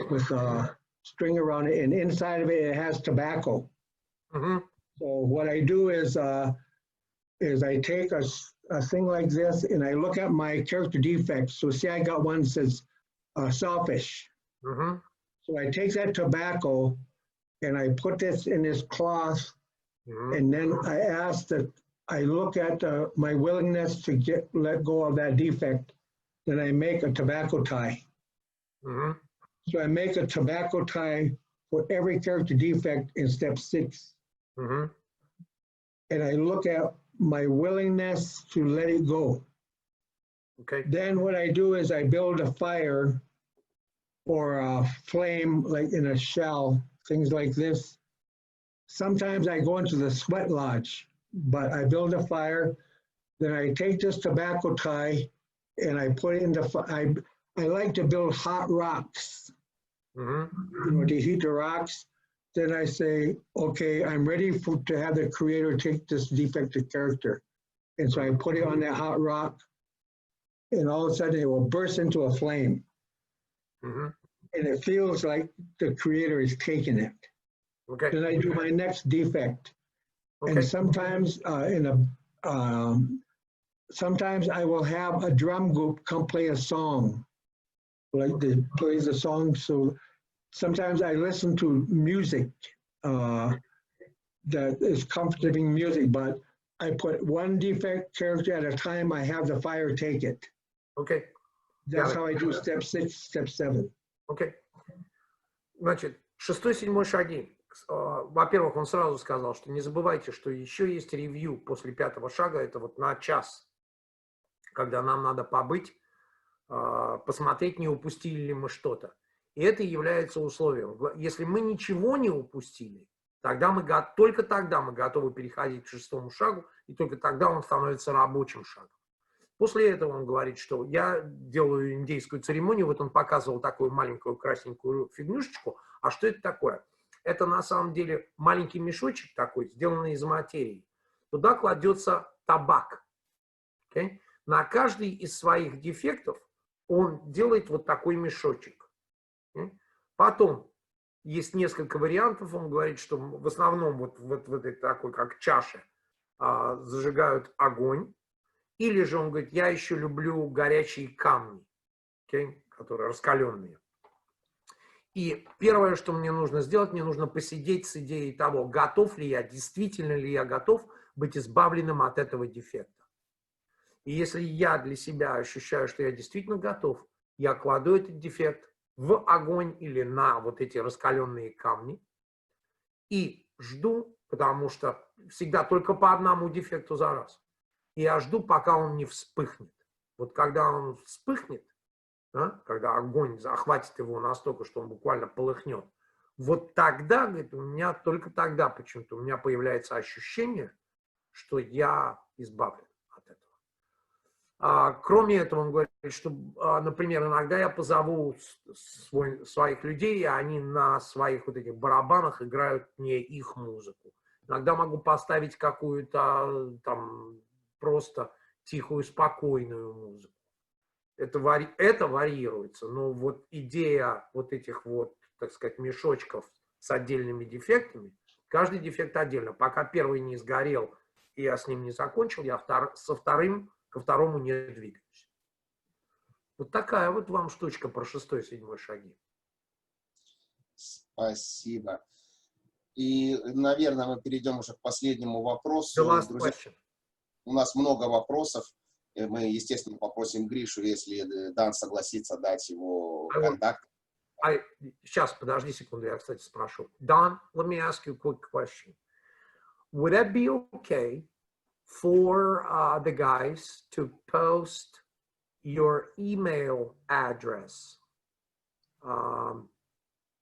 with a string around it, and inside of it, it has tobacco. Mm-hmm. So what I do is I take a thing like this, and I look at my character defects. So see, I got one that says selfish. Mm-hmm. So I take that tobacco, and I put this in this cloth, mm-hmm. and then I ask that I look at my willingness to let go of that defect. Then I make a tobacco tie. Mm-hmm. So I make a tobacco tie for every character defect in step 6. Mm-hmm. And I look at my willingness to let it go. Okay. Then what I do is I build a fire or a flame, like in a shell, things like this. Sometimes I go into the sweat lodge, but I build a fire. Then I take this tobacco tie and I put it into, I like to build hot rocks, mm-hmm. To heat the rocks. Then I say, okay, I'm ready to have the creator take this defective character. And so I put it on that hot rock, and all of a sudden it will burst into a flame. Mm-hmm. And it feels like the creator is taking it. Okay. Then I do my next defect. Okay. And sometimes sometimes I will have a drum group come play a song, like they plays a song. So sometimes I listen to music that is comforting music, but I put one defect character at a time. I have the fire take it. Okay. That's how I do step 6, step 7. Okay. Значит, 6-й, 7-й шаги. Во-первых, он сразу сказал, что не забывайте, что еще есть ревью после 5-го шага, это вот на час, когда нам надо побыть, посмотреть, не упустили ли мы что-то. И это является условием. Если мы ничего не упустили, тогда только тогда мы готовы переходить к 6-му шагу, и только тогда он становится рабочим шагом. После этого он говорит, что я делаю индейскую церемонию, вот он показывал такую маленькую красненькую фигнюшечку. А что это такое? Это на самом деле маленький мешочек такой, сделанный из материи. Туда кладется табак. Okay? На каждый из своих дефектов он делает вот такой мешочек. Okay? Потом есть несколько вариантов. Он говорит, что в основном вот в этой такой, как чаше, зажигают огонь. Или же он говорит, я еще люблю горячие камни, которые раскаленные. И первое, что мне нужно сделать, мне нужно посидеть с идеей того, готов ли я, действительно ли я готов быть избавленным от этого дефекта. И если я для себя ощущаю, что я действительно готов, я кладу этот дефект в огонь или на вот эти раскаленные камни и жду, потому что всегда только по одному дефекту за раз. И я жду, пока он не вспыхнет. Вот когда он вспыхнет, когда огонь захватит его настолько, что он буквально полыхнет, вот тогда, говорит, у меня только тогда почему-то у меня появляется ощущение, что я избавлен от этого. Кроме этого, он говорит, что, например, иногда я позову своих людей, и они на своих вот этих барабанах играют не их музыку. Иногда могу поставить какую-то там просто тихую, спокойную музыку. Это варьируется, но вот идея вот этих вот, так сказать, мешочков с отдельными дефектами, каждый дефект отдельно. Пока первый не сгорел, и я с ним не закончил, я ко второму не двигаюсь. Вот такая вот вам штучка про 6-7 шаги. Спасибо. И, наверное, мы перейдем уже к последнему вопросу. Друзья, у нас много вопросов. Мы, естественно, попросим Гришу, если Дан согласится, дать его контакт. Сейчас, подожди секунду, я, кстати, спрошу. Don, let me ask you a quick question. Would that be okay for the guys to post your email address?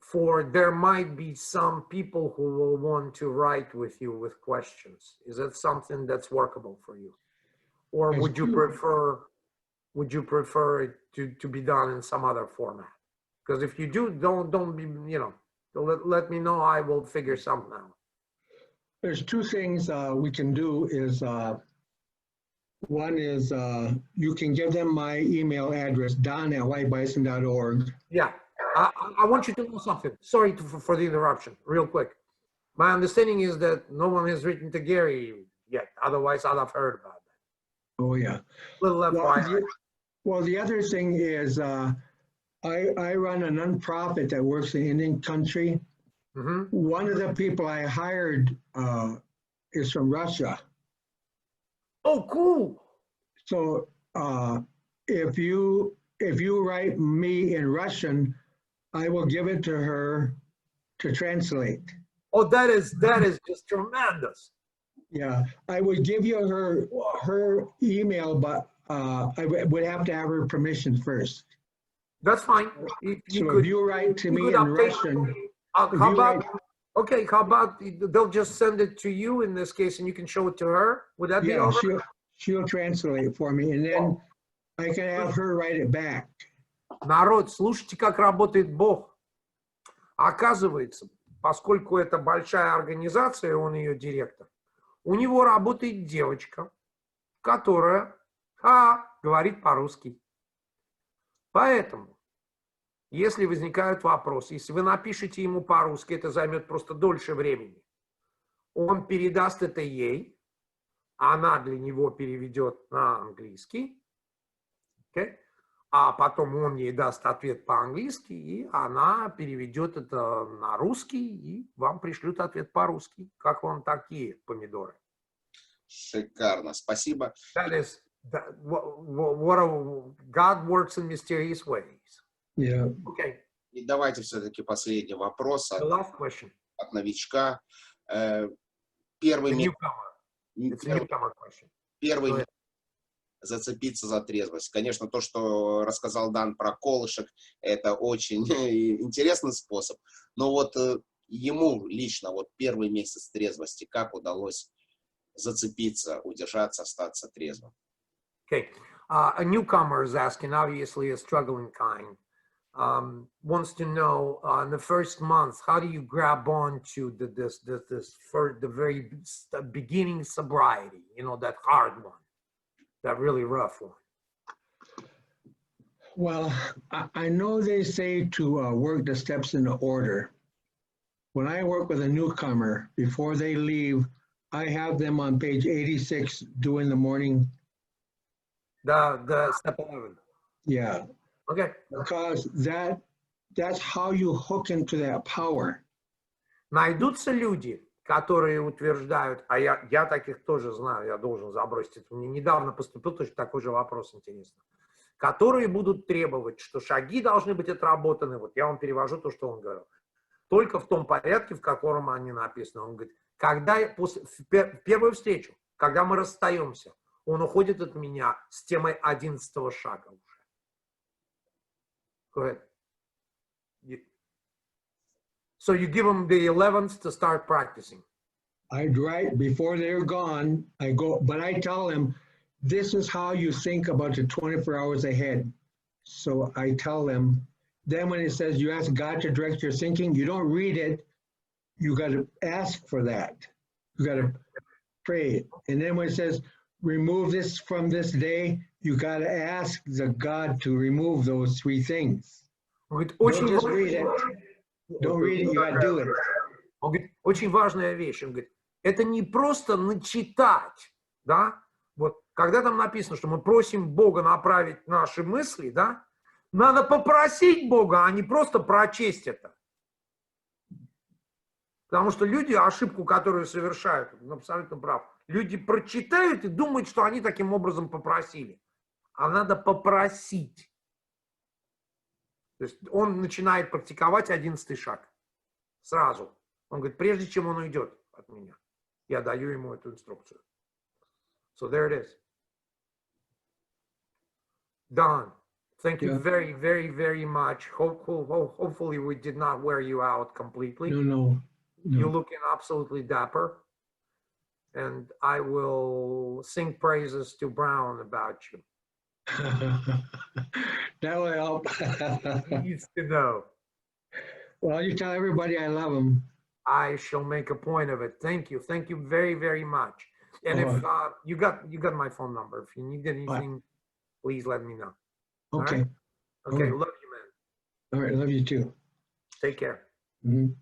For there might be some people who will want to write with you with questions. Is that something that's workable for you? Or would you prefer it to be done in some other format? Because if you do, don't be, you know, let me know. I will figure something out. There's two things we can do is, one is you can give them my email address, don@whitebison.org. Yeah, I want you to know something. Sorry for the interruption, real quick. My understanding is that no one has written to Gary yet. Otherwise, I'd have heard about that. Oh, yeah. Little FYI. Well, the other thing is I run a nonprofit that works in Indian country. Mm-hmm. One of the people I hired is from Russia. Oh, cool. So if you write me in Russian, I will give it to her to translate. Oh, that is just tremendous. Yeah, I would give you her email, but I would have to have her permission first. That's fine. If you write to me in Russian, how about they'll just send it to you in this case, and you can show it to her? Would that be all right? She'll translate for me, and then I can have her write it back. Народ, слушайте, как работает Бог. Оказывается, поскольку это большая организация, он ее директор, у него работает девочка, которая говорит по-русски. Поэтому, если возникают вопросы, если вы напишете ему по-русски, это займет просто дольше времени. Он передаст это ей, она для него переведет на английский, а потом он ей даст ответ по-английски, и она переведет это на русский, и вам пришлют ответ по-русски. Как вам такие помидоры? Шикарно, спасибо. God works in mysterious ways. Yeah. Okay. И давайте все-таки последний вопрос от новичка. Первый зацепиться за трезвость. Конечно, то, что рассказал Дан про колышек, это очень интересный способ. Но вот ему лично вот первый месяц трезвости, как удалось зацепиться, удержаться, остаться трезвым? Okay. A newcomer is asking, obviously a struggling kind, wants to know in the first month, how do you grab on to the very beginning sobriety, you know, that hard one, that really rough one? Well, I know they say to work the steps in order. when I work with a newcomer, before they leave, I have them on page 86 doing the morning. The step 11. Yeah, Okay. because that's how you hook into that power. Найдутся люди, которые утверждают, а я таких тоже знаю, я должен забросить это. Мне недавно поступил точно такой же вопрос, интересно. Которые будут требовать, что шаги должны быть отработаны, вот я вам перевожу то, что он говорил, только в том порядке, в котором они написаны. Он говорит, когда в первую встречу, когда мы расстаемся, он уходит от меня с темой 11-го шага уже. Go ahead. So you give them the 11th to start practicing. I'd write before they're gone, I go, but I tell them, this is how you think about the 24 hours ahead. So I tell them, then when it says you ask God to direct your thinking, you don't read it, you got to ask for that. You got to pray it. And then when it says, remove this from this day, you got to ask the God to remove those three things. Don't just read it. Don't read it, you got to do it. Он говорит, очень важная вещь. Он говорит, это не просто начитать, да? Вот, когда там написано, что мы просим Бога направить наши мысли, да? Надо попросить Бога, а не просто прочесть это. Потому что люди, ошибку, которую совершают, он абсолютно прав, люди прочитают и думают, что они таким образом попросили. А надо попросить. То есть он начинает практиковать 11-й шаг. Сразу. Он говорит, прежде чем он уйдет от меня, я даю ему эту инструкцию. So there it is. Don, thank you very, very, very much. Hopefully we did not wear you out completely. No. You're looking absolutely dapper. And I will sing praises to Brown about you. That will help. He needs to know. Well, you tell everybody I love them. I shall make a point of it. Thank you. Thank you very, very much. And if you got my phone number. If you need anything, please let me know. Okay. All right? Okay. Love you, man. All right. Love you too. Take care. Mm-hmm.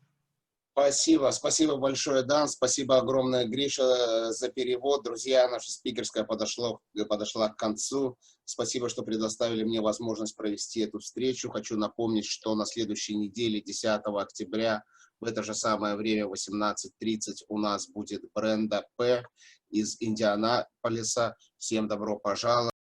Спасибо большое, Дан, спасибо огромное, Гриша, за перевод. Друзья, наша спикерская подошла к концу. Спасибо, что предоставили мне возможность провести эту встречу. Хочу напомнить, что на следующей неделе, 10 октября, в это же самое время, 18:30, у нас будет Бренда П. из Индианаполиса. Всем добро пожаловать.